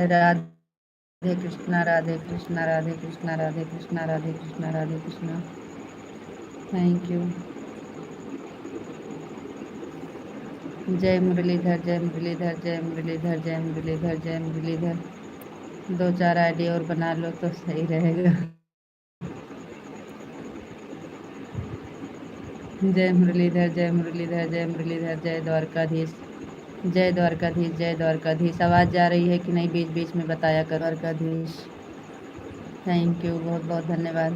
राधे कृष्णा, राधे कृष्णा, राधे कृष्णा, राधे कृष्णा, राधे कृष्णा, राधे कृष्णा। Thank you. जय मुरलीधर, जय मुरलीधर, जय मुरलीधर, जय मुरलीधर, जय मुरलीधर। 2 4 आईडी और बना लो तो सही रहेगा। जय मुरलीधर, जय मुरलीधर, जय मुरलीधर, जय द्वारकाधीश। जय द्वारकाधीश, जय द्वारकाधीश। आवाज़ जा रही है कि नहीं बीच बीच में बताया करो। द्वारकाधीश। थैंक यू, बहुत बहुत धन्यवाद।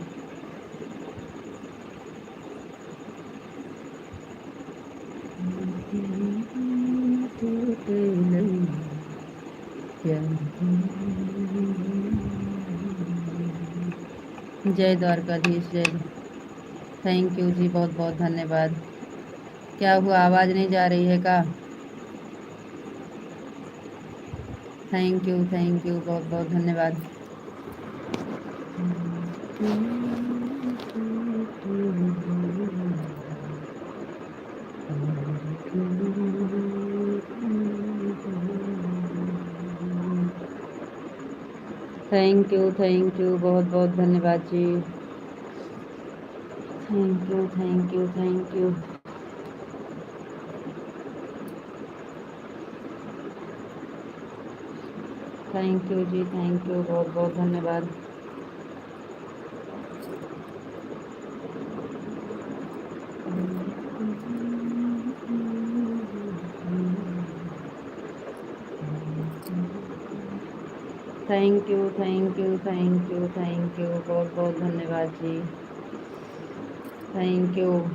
जय द्वारकाधीश, जय। थैंक यू जी, बहुत बहुत धन्यवाद। क्या हुआ, आवाज़ नहीं जा रही है का? थैंक यू, बहुत बहुत धन्यवाद। थैंक यू, बहुत बहुत धन्यवाद ji. Thank you, thank you, thank you. Thank you ji, thank you, बहुत बहुत धन्यवाद। Thank you, thank you, thank you, thank you, बहुत बहुत धन्यवाद ji. Thank you.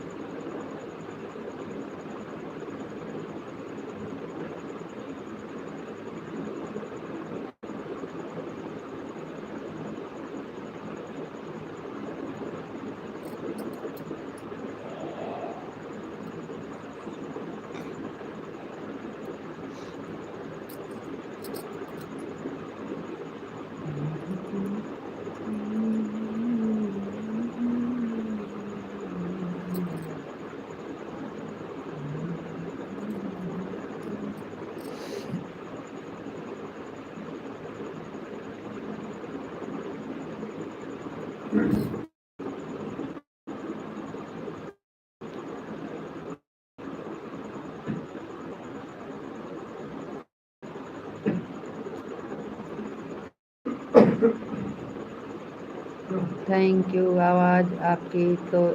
Thank you. आवाज़ आपकी तो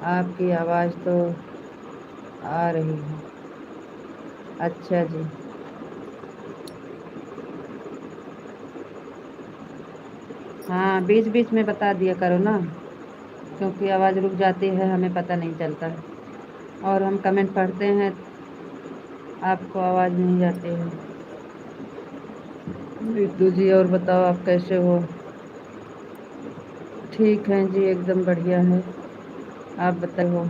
आपकी आवाज़ तो आ रही है। अच्छा जी। हाँ, बीच बीच में बता दिया करो ना, क्योंकि आवाज़ रुक जाती है, हमें पता नहीं चलता है। और हम कमेंट पढ़ते हैं, आपको आवाज़ नहीं जाती है। ऋतु जी, और बताओ आप कैसे हो? ठीक हैं जी, एकदम बढ़िया है। आप बताओ।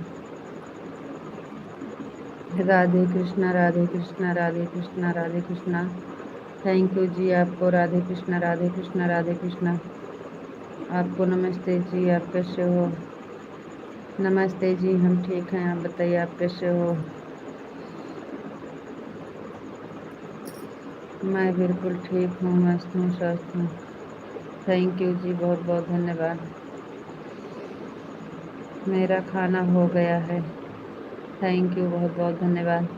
राधे कृष्णा, राधे कृष्णा, राधे कृष्णा, राधे कृष्णा। थैंक यू जी आपको। राधे कृष्णा, राधे कृष्णा, राधे कृष्णा। आपको नमस्ते जी, आप कैसे हो? नमस्ते जी, हम ठीक हैं, आप बताइए आप कैसे हो? मैं बिल्कुल ठीक हूँ, मस्त हूँ, स्वस्थ हूँ। थैंक यू जी, बहुत बहुत धन्यवाद। मेरा खाना हो गया है। थैंक यू, बहुत बहुत धन्यवाद।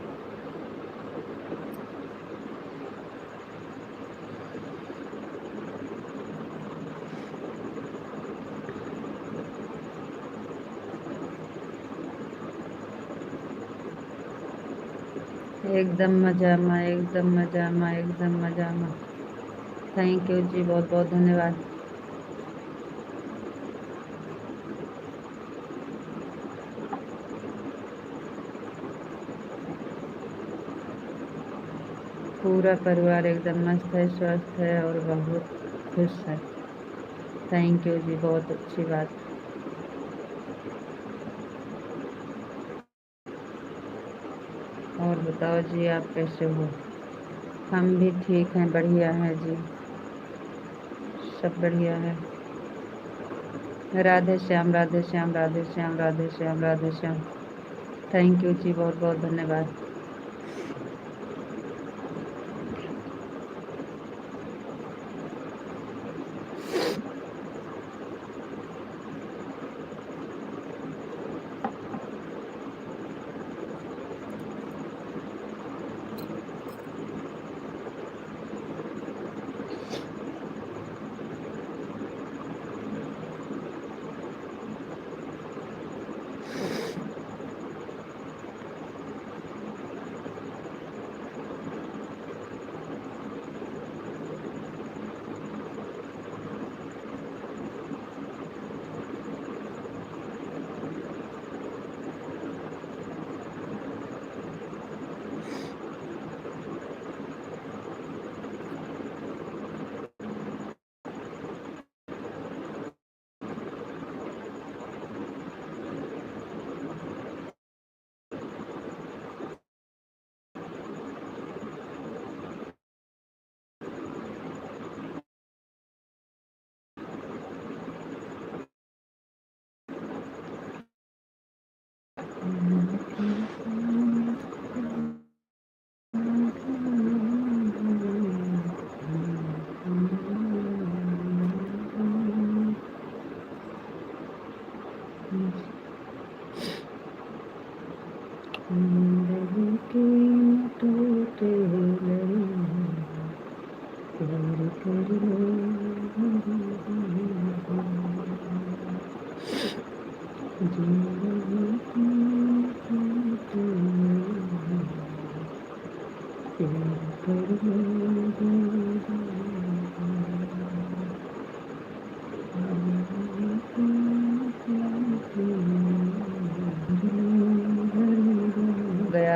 एकदम मजामा, एकदम मजामा, एकदम मजामा। थैंक यू जी, बहुत बहुत धन्यवाद। पूरा परिवार एकदम मस्त है, स्वस्थ है और बहुत खुश है। थैंक यू जी, बहुत अच्छी बात। और बताओ जी, आप कैसे हो? हम भी ठीक हैं, बढ़िया हैं जी, सब बढ़िया है। राधे श्याम, राधे श्याम, राधे श्याम, राधे श्याम, राधे श्याम। थैंक यू जी, बहुत बहुत धन्यवाद।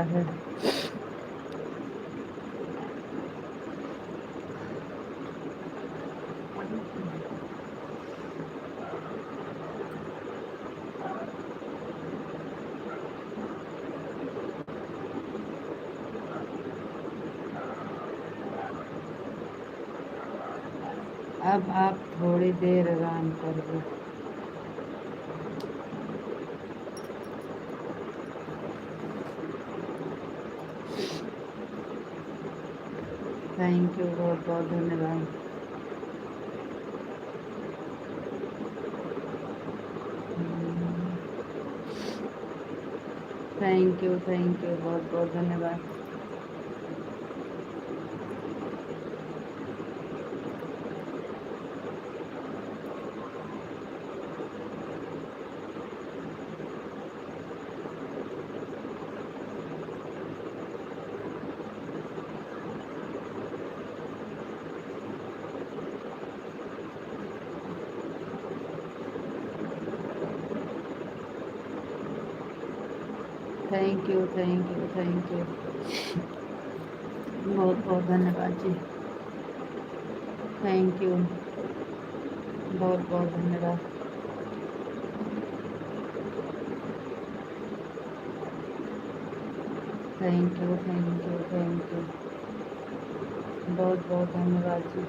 है। अब आप थोड़ी देर आराम कर लो। थैंक यू, बहुत बहुत धन्यवाद। थैंक यू, बहुत बहुत धन्यवाद। थैंक यू, बहुत बहुत धन्यवाद जी। थैंक यू, बहुत बहुत धन्यवाद। थैंक यू, बहुत बहुत धन्यवाद जी।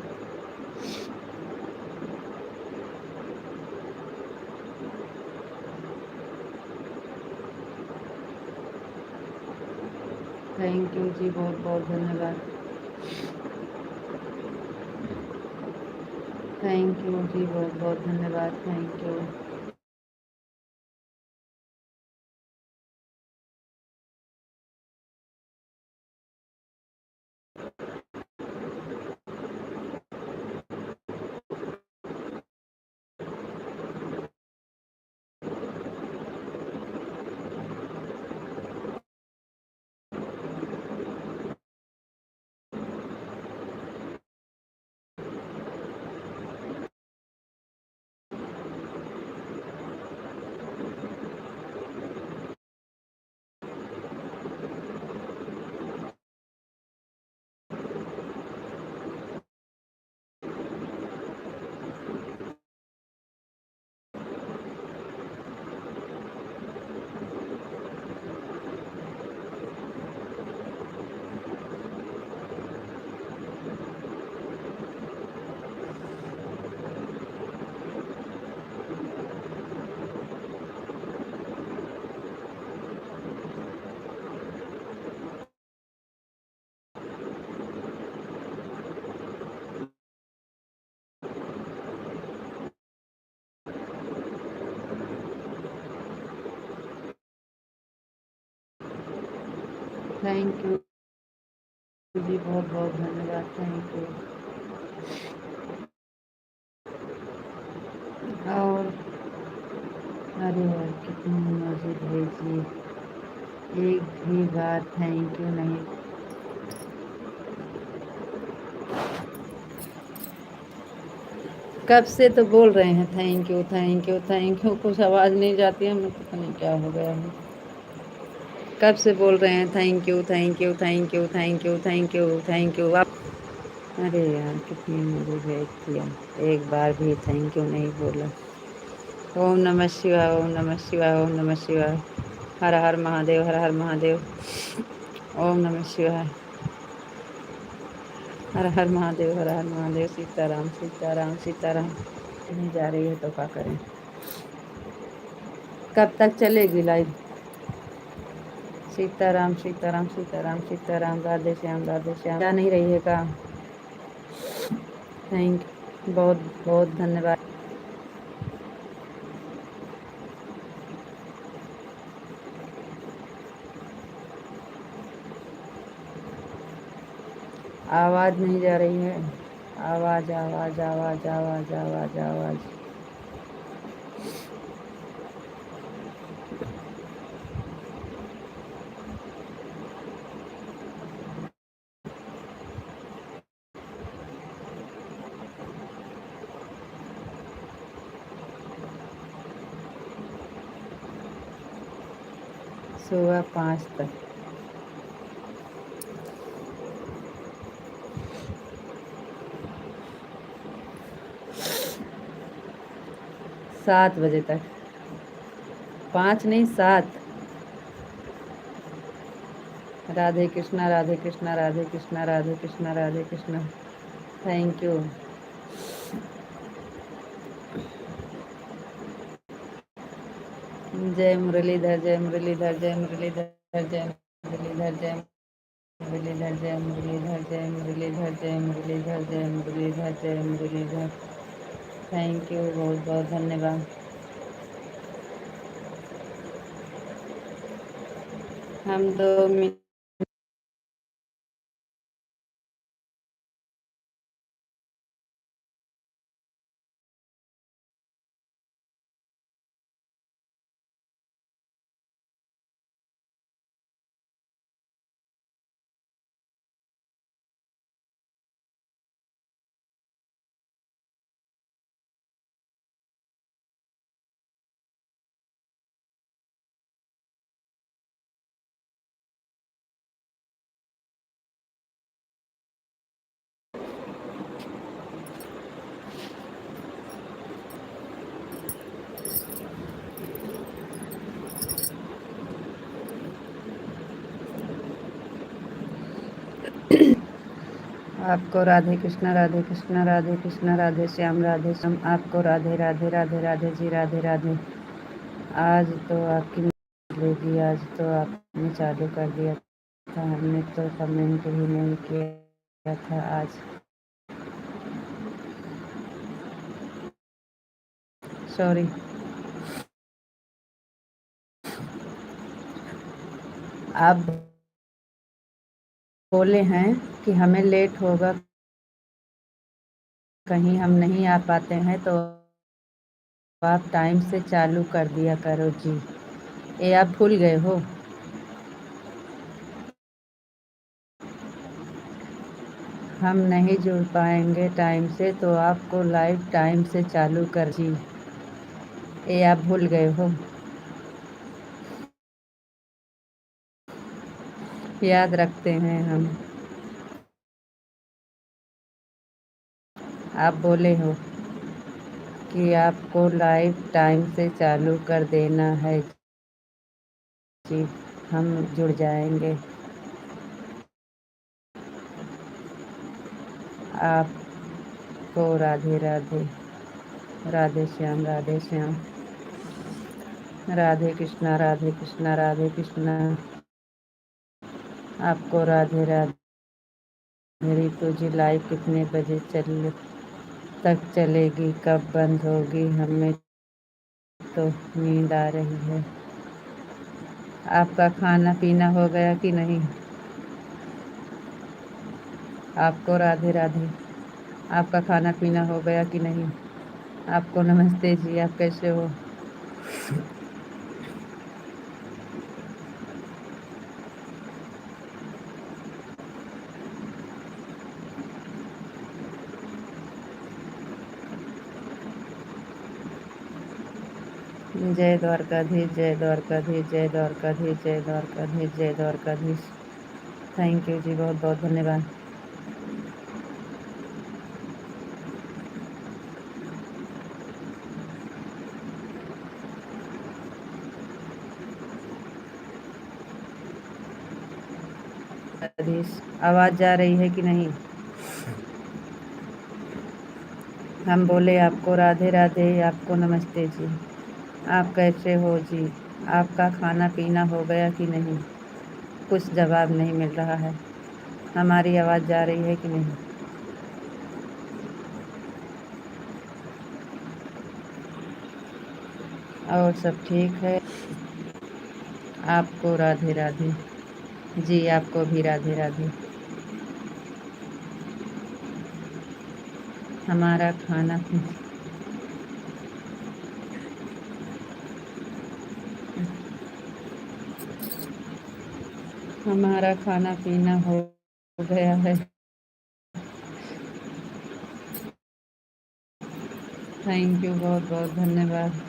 थैंक यू जी, बहुत बहुत धन्यवाद। थैंक यू जी, बहुत बहुत धन्यवाद। Thank you. Thank you ji, बहुत बहुत धन्यवाद। Thank you. और अरे यार, कितनी मौजूद भेजी, एक भी बार थैंक यू नहीं। कब से तो बोल रहे हैं थैंक यू, कुछ आवाज़ नहीं जाती है, हमें पता नहीं क्या हो गया है। कब से बोल रहे हैं थैंक यू, आप। अरे यार, कितनी मुझे भेज दिया, एक बार भी थैंक यू नहीं बोला। ओम नमः शिवाय, ओम नमः शिवाय, ओम नमः शिवाय। हर हर महादेव, हर हर महादेव। ओम नमः शिवाय। हर हर महादेव, हर हर महादेव। सीताराम, सीताराम, सीताराम। नहीं जा रही है तो क्या करें। कब तक चलेगी लाइव? सीताराम, सीताराम, सीताराम, सीताराम। राधे श्याम, राधे श्याम। जा नहीं रही है का? थैंक, बहुत बहुत धन्यवाद। आवाज़ नहीं जा रही है। आवाज़, आवाज़, आवाज़, आवाज़, आवाज़, आवाज़। सुबह 5 तक। 7 बजे तक। 5 नहीं, 7। राधे कृष्णा, राधे कृष्णा, राधे कृष्णा, राधे कृष्णा, राधे कृष्णा। Thank you. जय मुरलीधर, जय मुरलीधर, जय मुरलीधर, जय मुरलीधर, जय मुरलीधर, जय मुरलीधर, जय मुरलीधर, जय मुरलीधर, जय मुरलीधर, जय मुरलीधर। थैंक यू, बहुत बहुत धन्यवाद। हम 2 मिनट। आपको राधे कृष्णा, राधे कृष्णा, राधे कृष्णा, राधे श्याम, राधे श्याम। आपको राधे राधे राधे राधे जी, राधे राधे। आज तो आपकी लेगी, आज तो आपने चालू कर दिया था, हमने तो कमेंट भी नहीं किया था आज। सॉरी। आप बोले हैं कि हमें लेट होगा, कहीं हम नहीं आ पाते हैं, तो आप टाइम से चालू कर दिया करो जी। ये आप भूल गए हो? हम नहीं जुड़ पाएंगे टाइम से, तो आपको लाइव टाइम से चालू कर जी। ये आप भूल गए हो? याद रखते हैं हम। आप बोले हो कि आपको लाइव टाइम से चालू कर देना है जी, हम जुड़ जाएंगे। आपको राधे राधे, राधे श्याम, राधे श्याम। राधे कृष्णा, राधे कृष्णा, राधे कृष्णा। आपको राधे राधे। रितु जी, लाइव कितने बजे तक चलेगी, कब बंद होगी? हमें तो नींद आ रही है। आपका खाना पीना हो गया कि नहीं? आपको राधे राधे। आपका खाना पीना हो गया कि नहीं? आपको नमस्ते जी, आप कैसे हो? जय द्वारकाधीश, जय द्वारकाधीश, जय द्वारकाधीश, जय द्वारकाधीश, जय द्वारकाधीश। थैंक यू जी, बहुत बहुत धन्यवाद। आवाज़ जा रही है कि नहीं? हम बोले आपको राधे राधे, आपको नमस्ते जी। आप कैसे हो जी? आपका खाना पीना हो गया कि नहीं? कुछ जवाब नहीं मिल रहा है। हमारी आवाज़ जा रही है कि नहीं? और सब ठीक है? आपको राधे राधे जी, आपको भी राधे राधे। हमारा खाना हमारा खाना पीना हो गया है। थैंक यू, बहुत बहुत धन्यवाद।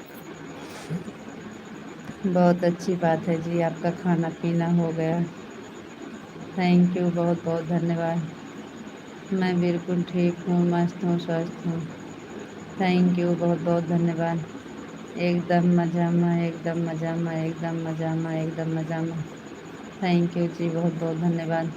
बहुत अच्छी बात है जी, आपका खाना पीना हो गया। थैंक यू, बहुत बहुत धन्यवाद। मैं बिल्कुल ठीक हूँ, मस्त हूँ, स्वस्थ हूँ। थैंक यू, बहुत बहुत धन्यवाद। एकदम मजामा, एकदम मजामा, एकदम मजामा, एकदम मजामा। थैंक यू जी, बहुत बहुत धन्यवाद।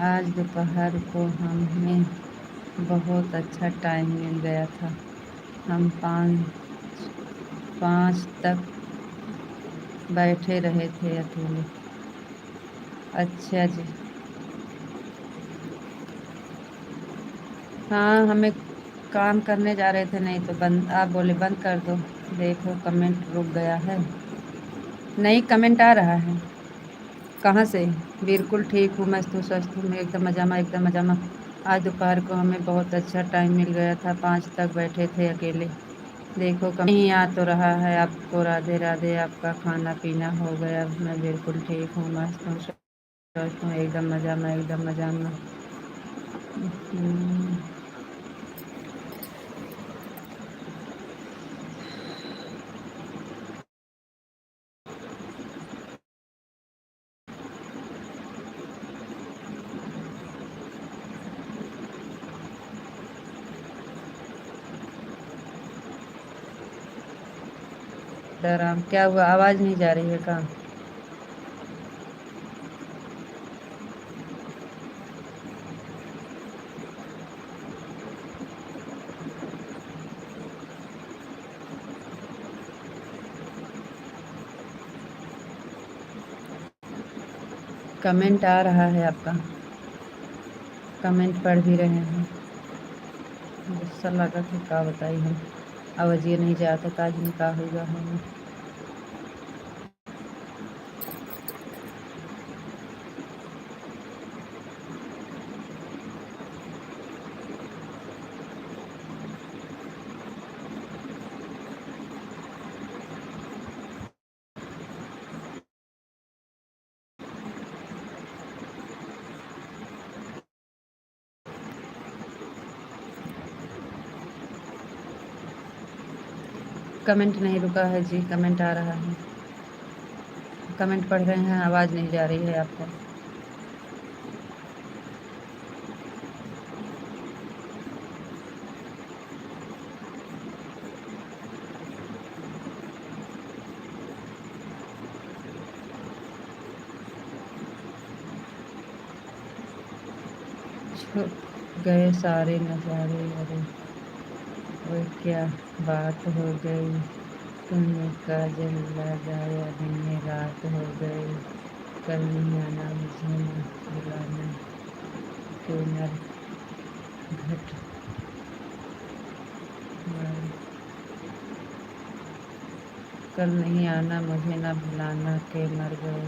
आज दोपहर को हमें बहुत अच्छा टाइम मिल गया था। हम 5 तक बैठे रहे थे अकेले। अच्छा जी। हाँ, हमें काम करने जा रहे थे, नहीं तो बंद, आप बोले बंद कर दो। देखो कमेंट रुक गया है। नहीं, कमेंट आ रहा है। कहाँ से? बिल्कुल ठीक हूँ, मस्त हूँ, स्वस्थ हूँ, मैं एकदम मजामा, एकदम मजामा। आज दोपहर को हमें बहुत अच्छा टाइम मिल गया था, 5 तक बैठे थे अकेले। देखो नहीं आ तो रहा है आपको। राधे राधे, आपका खाना पीना हो गया? मैं बिल्कुल ठीक हूँ, मस्त हूँ, स्वस्थ हूँ, एकदम मजामा, एकदम मजामा। हम्म, आराम क्या हुआ? आवाज़ नहीं जा रही है कहाँ? कमेंट आ रहा है आपका, कमेंट पढ़ भी रहे हैं। गुस्सा लगा कि का बताई हम। आवाज़ ये नहीं जाता काज में का होगा हमें। कमेंट नहीं रुका है जी, कमेंट आ रहा है। कमेंट पढ़ रहे हैं, आवाज़ नहीं जा रही है आपको। छुप गए सारे नज़ारे, अरे वो क्या बात हो गई। तुमने काजल लगाया, दिन रात हो गई। कल नहीं आना मुझे न बुलाना, क्यों नर घट मार। कल नहीं आना मुझे न बुलाना, के मर गए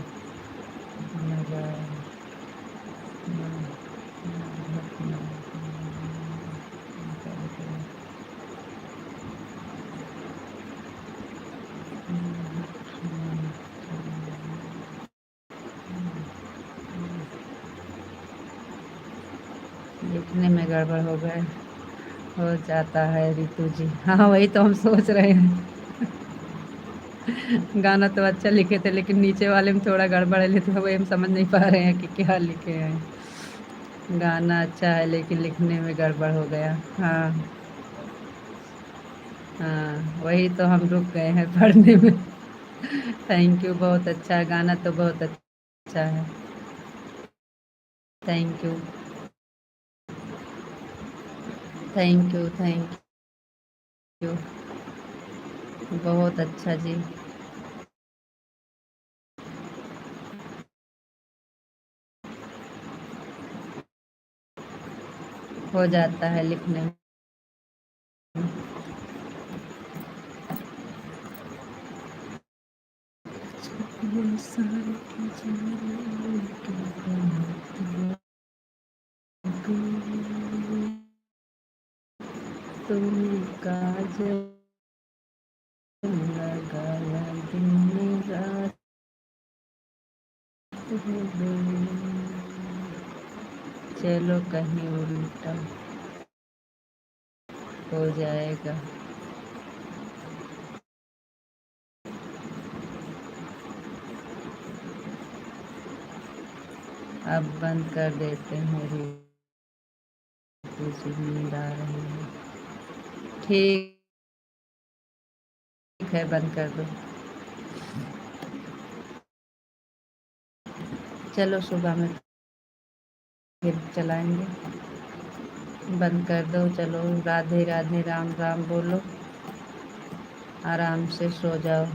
न जाए न घट लिखने में गड़बड़ हो गए। हो जाता है रितु जी, हाँ वही तो हम सोच रहे हैं। गाना तो अच्छा लिखे थे, लेकिन नीचे वाले में थोड़ा गड़बड़ है, तो वही हम समझ नहीं पा रहे हैं कि क्या लिखे हैं। गाना अच्छा है लेकिन लिखने में गड़बड़ हो गया। हाँ। हाँ, वही तो हम रुक गए हैं पढ़ने में। थैंक यू, बहुत अच्छा है गाना, तो बहुत अच्छा है। Thank you, thank you, thank you. बहुत अच्छा जी। हो जाता है लिखने में। तुमने काजल लगाया, दिन रात हो गई। चलो कहीं उल्टा हो जाएगा। अब बंद कर देते हैं ऋतु जी, नींद आ रही है। ठीक है, बंद कर दो। चलो सुबह में फिर चलाएंगे। बंद कर दो, चलो राधे राधे राम राम बोलो, आराम से सो जाओ।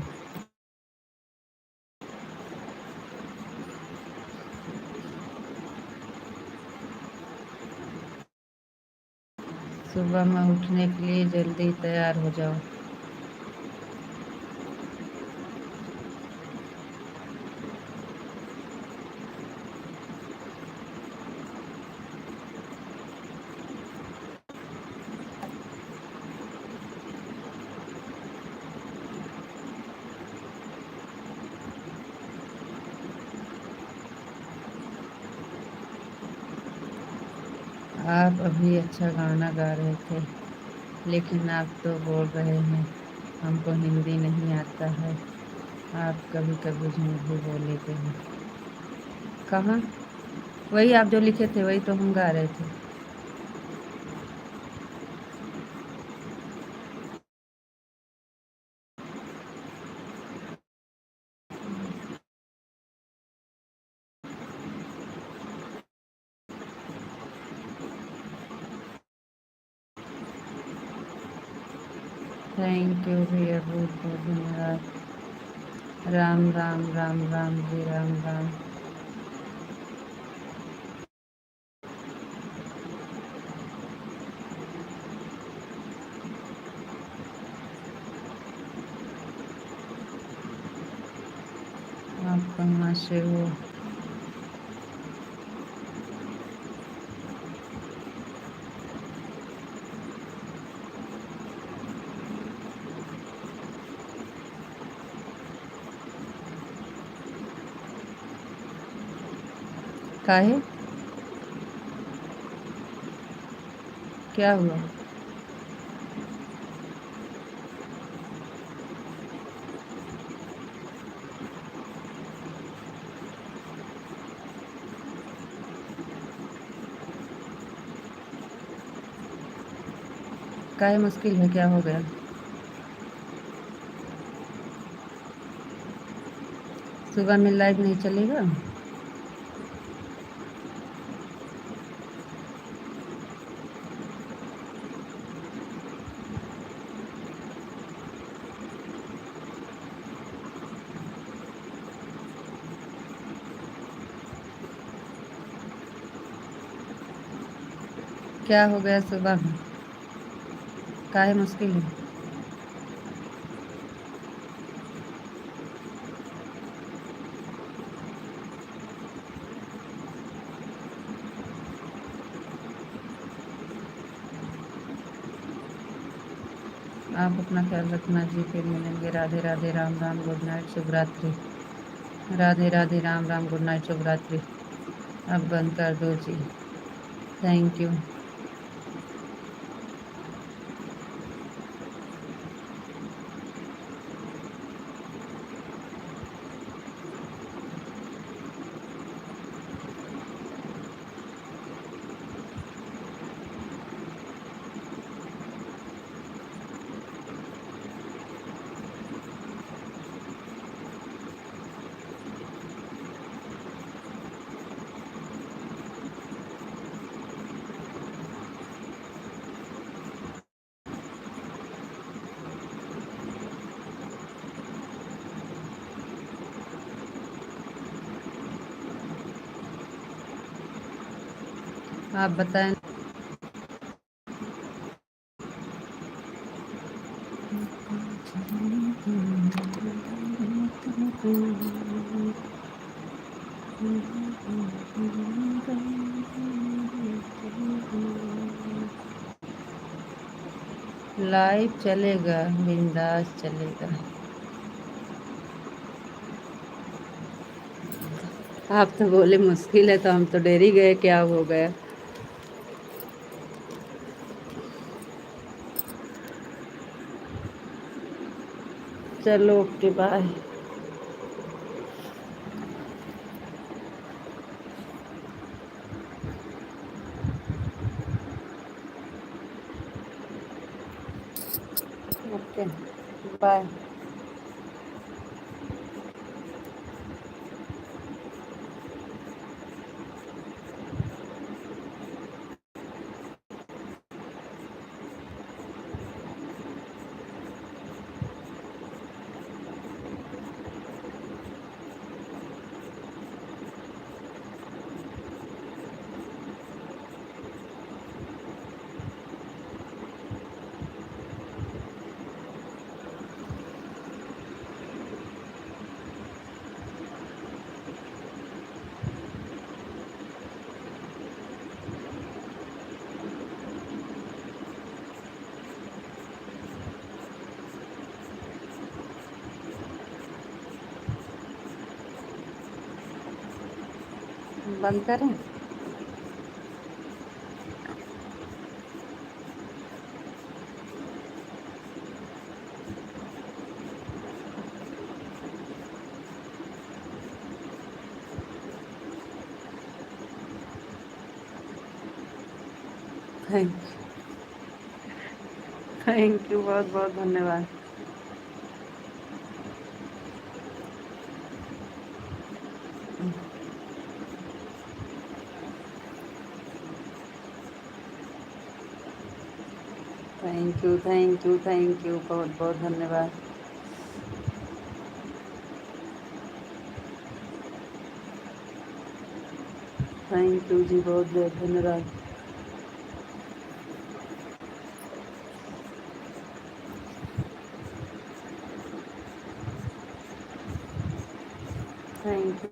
सुबह में उठने के लिए जल्दी तैयार हो जाओ। आप अभी अच्छा गाना गा रहे थे, लेकिन आप तो बोल रहे हैं हमको हिंदी नहीं आता है। आप कभी कभी झूठ भी बोल लेते हैं। कहाँ? वही आप जो लिखे थे वही तो हम गा रहे थे। थैंक यू भैया, बहुत बहुत धन्यवाद। राम राम राम राम जी, राम राम। आप कहाँ से हो? काहे? क्या हुआ? काहे मुश्किल है, क्या हो गया? सुबह में लाइट नहीं चलेगा? क्या हो गया सुबह में? काहे मुश्किल है? आप अपना ख्याल रखना जी, फिर मिलेंगे। राधे राधे राम राम, गुड नाइट, शुभ रात्रि। राधे राधे राम राम, गुड नाइट, शुभ रात्रि। अब बंद कर दो जी। Thank you. आप बताएं। लाइव चलेगा, बिंदास चलेगा। आप तो बोले मुश्किल है, तो हम तो डर ही गए क्या हो गया। चलो ओके बाय। Okay bye. बंद करें। थैंक थैंक यू, बहुत बहुत धन्यवाद। Thank you thank you thank you, बहुत बहुत धन्यवाद। थैंक यू जी, बहुत बहुत धन्यवाद। Thank you.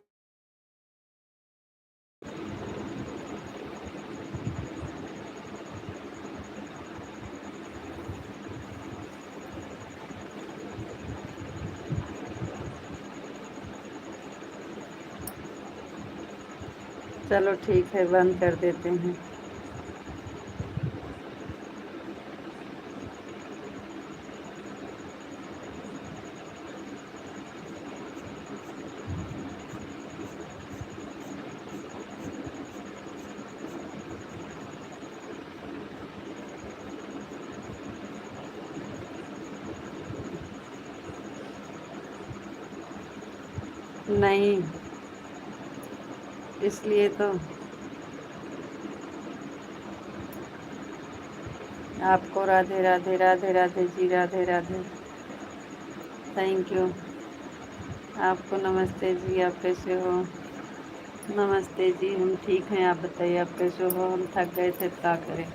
चलो ठीक है, बंद कर देते हैं। नहीं, इसलिए तो आपको राधे राधे राधे राधे जी, राधे राधे। Thank you. आपको नमस्ते जी, आप कैसे हो? नमस्ते जी, हम ठीक हैं, आप बताइए आप कैसे हो? हम थक गए थे, क्या करें।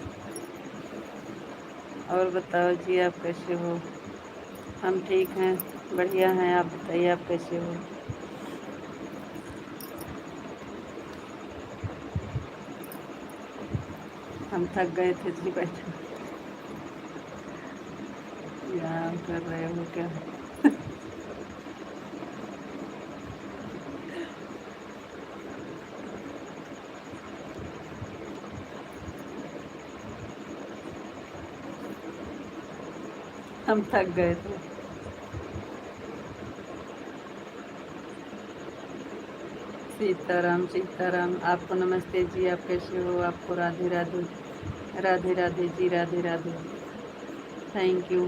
और बताओ जी, आप कैसे हो? हम ठीक हैं, बढ़िया हैं, आप बताइए आप कैसे हो? हम थक गए थे जी, बैठे। क्या कर रहे हो क्या? हम थक गए थे। सीताराम सीताराम, आपको नमस्ते जी, आप कैसे हो? आपको राधे राधे। राधे राधे जी, राधे राधे। Thank you.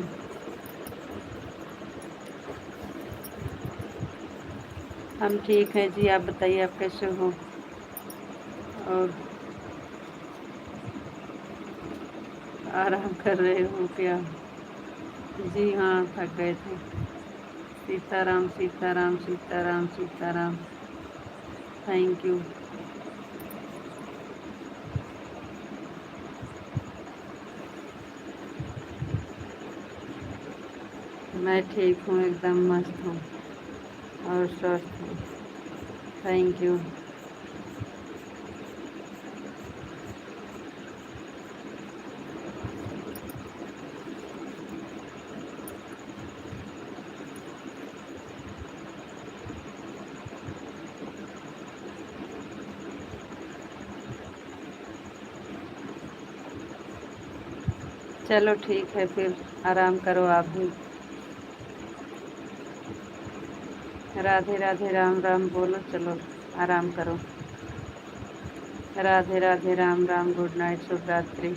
हम ठीक हैं जी, आप बताइए आप कैसे हो? और आराम कर रहे हो क्या? जी हाँ, थक गए थे। सीताराम सीताराम सीताराम सीताराम। Thank you. मैं ठीक हूँ, एकदम मस्त हूँ और स्वस्थ हूँ। Thank you. चलो ठीक है, फिर आराम करो आप भी। राधे राधे राम राम बोलो, चलो आराम करो। राधे राधे राम राम, गुड नाइट, शुभ रात्रि।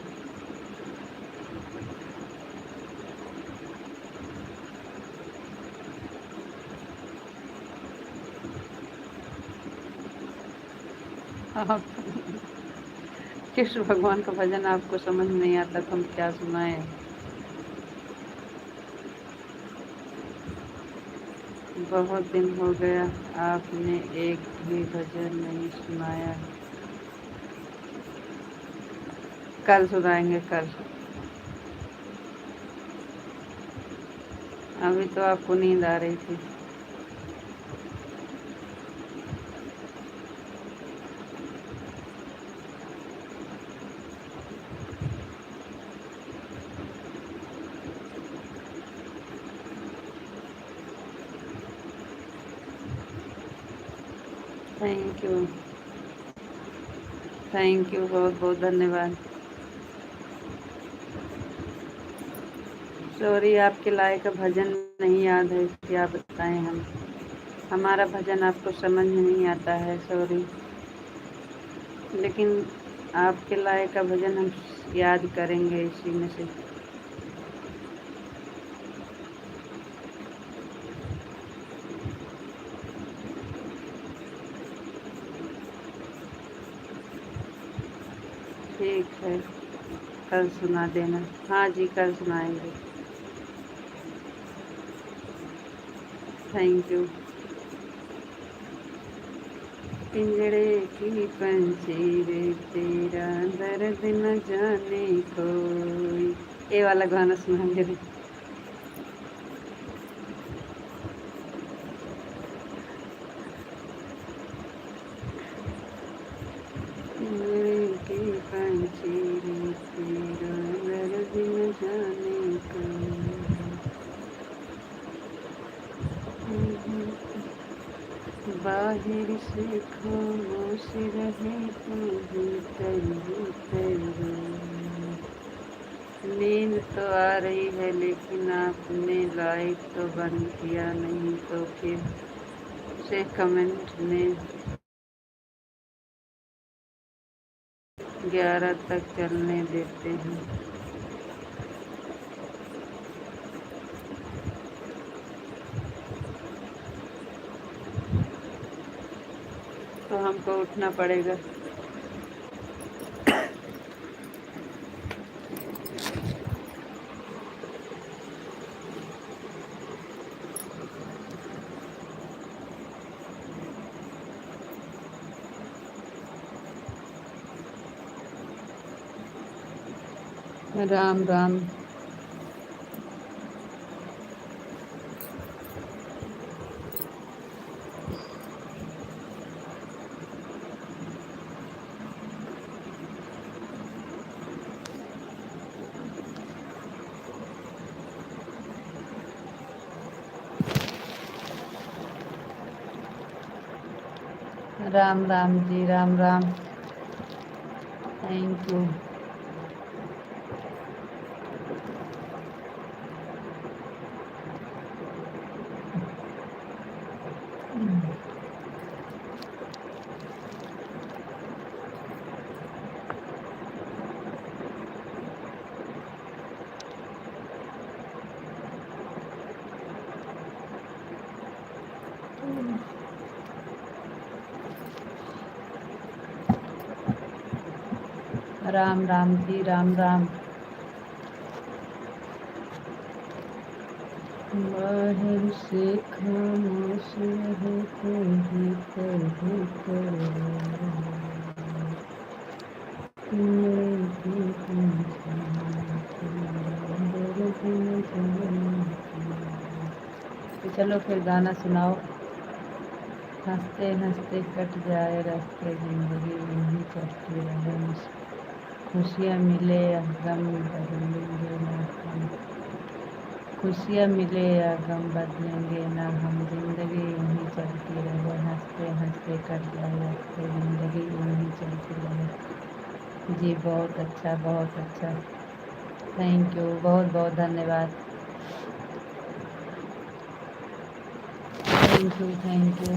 आप कृष्ण भगवान का भजन आपको समझ नहीं आता तो हम क्या सुनाएं। बहुत दिन हो गया आपने एक भी भजन नहीं सुनाया। कल सुनाएंगे कल। अभी तो आपको नींद आ रही थी। Thank you. थैंक यू, बहुत बहुत धन्यवाद। सॉरी, आपके लायक का भजन नहीं याद है, क्या बताएं हम। हमारा भजन आपको समझ में नहीं आता है, सॉरी। लेकिन आपके लायक का भजन हम याद करेंगे इसी में से। ठीक है, कल सुना देना। हाँ जी, कल सुनाएंगे। Thank you. पिंजड़े की पंछी रे, तेरा दर्द न जाने कोई। ये वाला गाना सुनाएंगे रे। पिंजड़े की पंछी रे, तेरा दर्द न जाने कोई। बाहर से खामोश रहे तो भीतर भीतर रोए। नींद तो आ रही है लेकिन आपने लाइक तो बंद किया नहीं, तो फिर से कमेंट में 11 तक चलने देते हैं। तो हमको उठना पड़ेगा। राम राम। राम राम जी, राम राम। Thank you. राम राम जी, राम राम। बाहर से खामोश रहे तो भीतर भीतर रोए। पिंजड़े की पंछी दर्द न जाने कोई। तो चलो फिर गाना सुनाओ। हंसते हंसते कट जाए रास्ते, जिंदगी यूं चलती रहे। खुशियाँ मिले या गम बदलेंगे ना हम। खुशियाँ मिले या गम बदलेंगे ना हम, जिंदगी यूं ही चलती रहे। हंसते हंसते कट जाए रास्ते, जिंदगी यूं ही चलती रहे। जी बहुत अच्छा, बहुत अच्छा। थैंक यू, बहुत बहुत धन्यवाद। Thank you.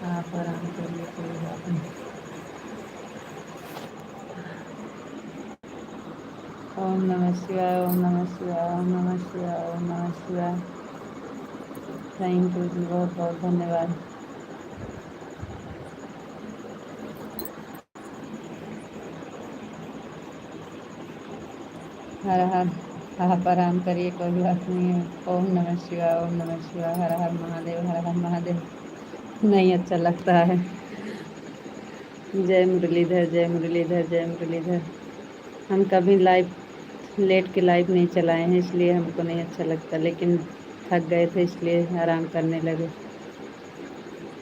आप आराम करिए, कोई बात नहीं। ओम नमः शिवाय, ओम नमः शिवाय, ओम नमः शिवाय, ओम नमः शिवाय। थैंक यू जी, बहुत बहुत धन्यवाद। हर हर। आप आराम करिए, कोई बात नहीं है। ओम नमः शिवाय, ओम नमः शिवाय, हर हर महादेव, हर हर महादेव। नहीं अच्छा लगता है। जय मुरलीधर, जय मुरलीधर, जय मुरलीधर। हम कभी लाइव लेट के लाइव नहीं चलाए हैं, इसलिए हमको नहीं अच्छा लगता, लेकिन थक गए थे इसलिए आराम करने लगे।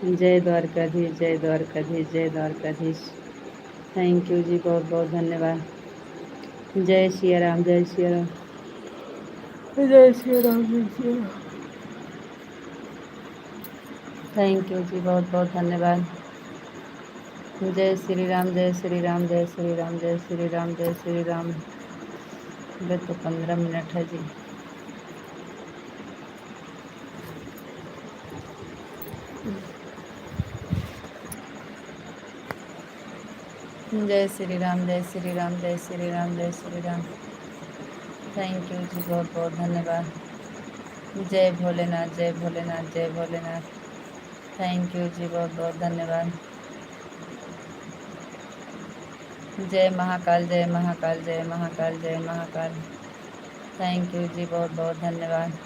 जय द्वारकाधीश, जय द्वारकाधीश, जय द्वारकाधीश। थैंक यू जी, बहुत बहुत धन्यवाद। जय सिया राम, जय सिया राम, जय सिया राम, जय सिया राम। थैंक यू जी, बहुत बहुत धन्यवाद। जय श्री राम, जय श्री राम, जय श्री राम, जय श्री राम, जय श्री राम। अबे तो 15 मिनट है जी। जय श्री राम, जय श्री राम, जय श्री राम, जय श्री राम। थैंक यू जी, बहुत बहुत धन्यवाद। जय भोलेनाथ, जय भोलेनाथ, जय भोलेनाथ। थैंक यू जी, बहुत बहुत धन्यवाद। जय महाकाल, जय महाकाल, जय महाकाल, जय महाकाल। थैंक यू जी, बहुत बहुत धन्यवाद।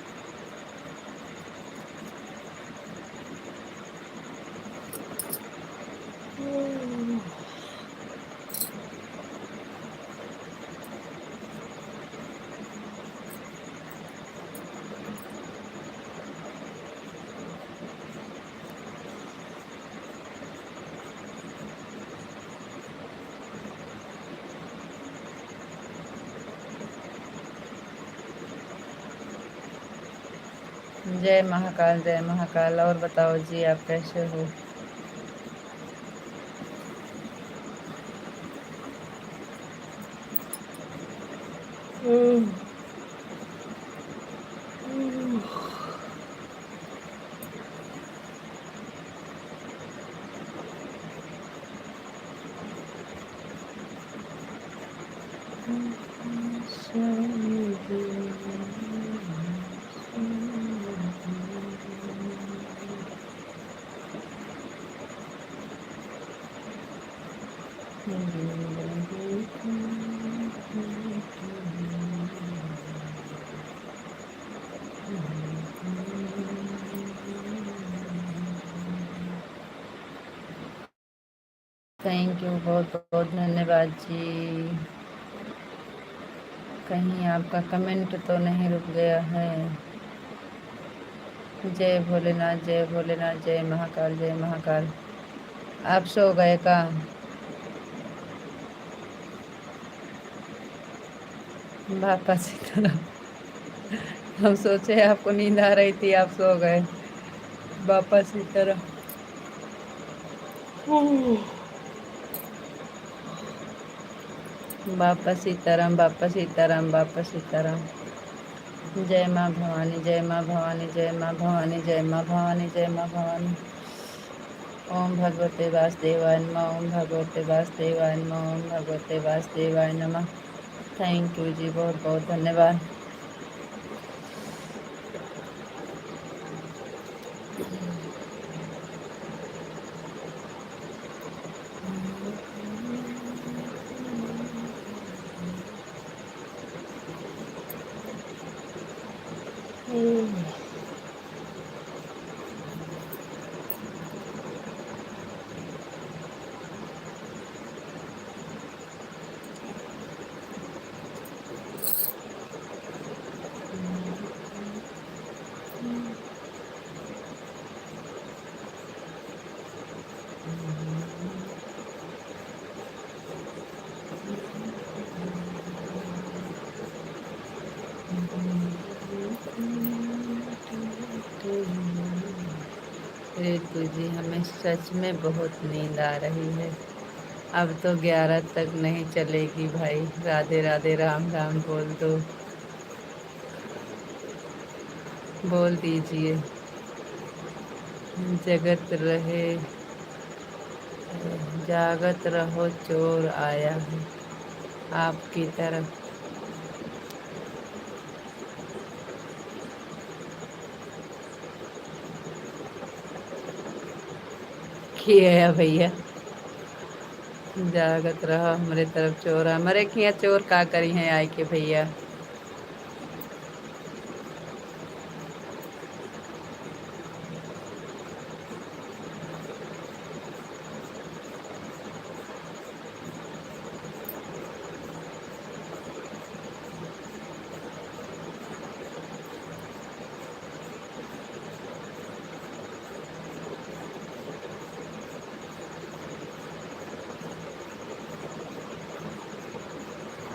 जय महाकाल, जय महाकाल। और बताओ जी, आप कैसे हो? थैंक यू, बहुत बहुत धन्यवाद जी। कहीं आपका कमेंट तो नहीं रुक गया है? जय भोलेनाथ, जय भोलेनाथ, जय महाकाल, जय महाकाल। आप सो गए का? वापस की तरफ। हम सोचे आपको नींद आ रही थी, आप सो गए। वापस की तरफ। वापस सीताराम, वापस सीताराम, वापस सीताराम। जय माँ भवानी, जय माँ भवानी, जय माँ भवानी, जय माँ भवानी, जय माँ भवानी। ओम भगवते वासुदेवाय नमः, ओम भगवते वासुदेवाय नमः, ओम भगवते वासुदेवाय नमः। थैंक यू जी, बहुत बहुत धन्यवाद। रितु जी, हमें सच में बहुत नींद आ रही है। अब तो 11 तक नहीं चलेगी भाई। राधे राधे, राम राम बोल दो, बोल दीजिए। जगत रहे, जागत रहो चोर आया है आपकी तरफ। किए है भैया, जागत रहो हमारे तरफ चोर, हमारे खिया चोर का करी है आय के भैया।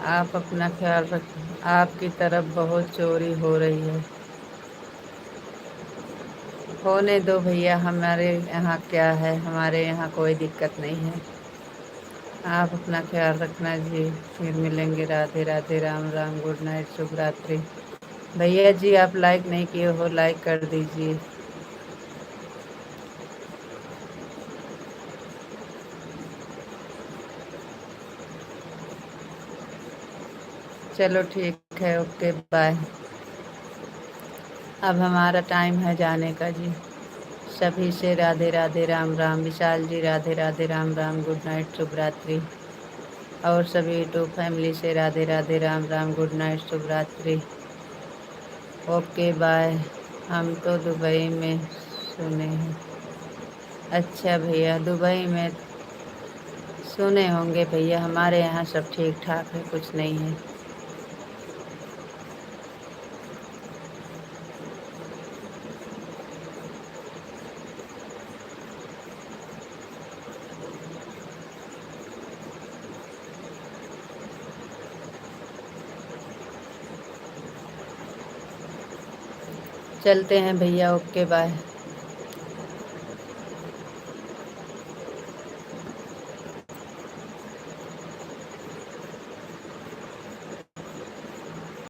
आप अपना ख्याल रखें, आपकी तरफ बहुत चोरी हो रही है। होने दो भैया, हमारे यहाँ क्या है, हमारे यहाँ कोई दिक्कत नहीं है। आप अपना ख्याल रखना जी। फिर मिलेंगे। राधे राधे, राम राम, गुड नाइट, शुभ रात्रि। भैया जी आप लाइक नहीं किए हो, लाइक कर दीजिए। चलो ठीक है, ओके बाय। अब हमारा टाइम है जाने का जी। सभी से राधे राधे, राम राम। विशाल जी राधे राधे, राम राम, गुड नाइट, शुभ रात्रि। और सभी यूट्यूब फैमिली से राधे राधे, राम राम, गुड नाइट, शुभ रात्रि। Okay bye. हम तो दुबई में सुने हैं। अच्छा भैया, दुबई में सुने होंगे भैया, हमारे यहाँ सब ठीक ठाक है, कुछ नहीं है। चलते हैं भैया, ओके बाय।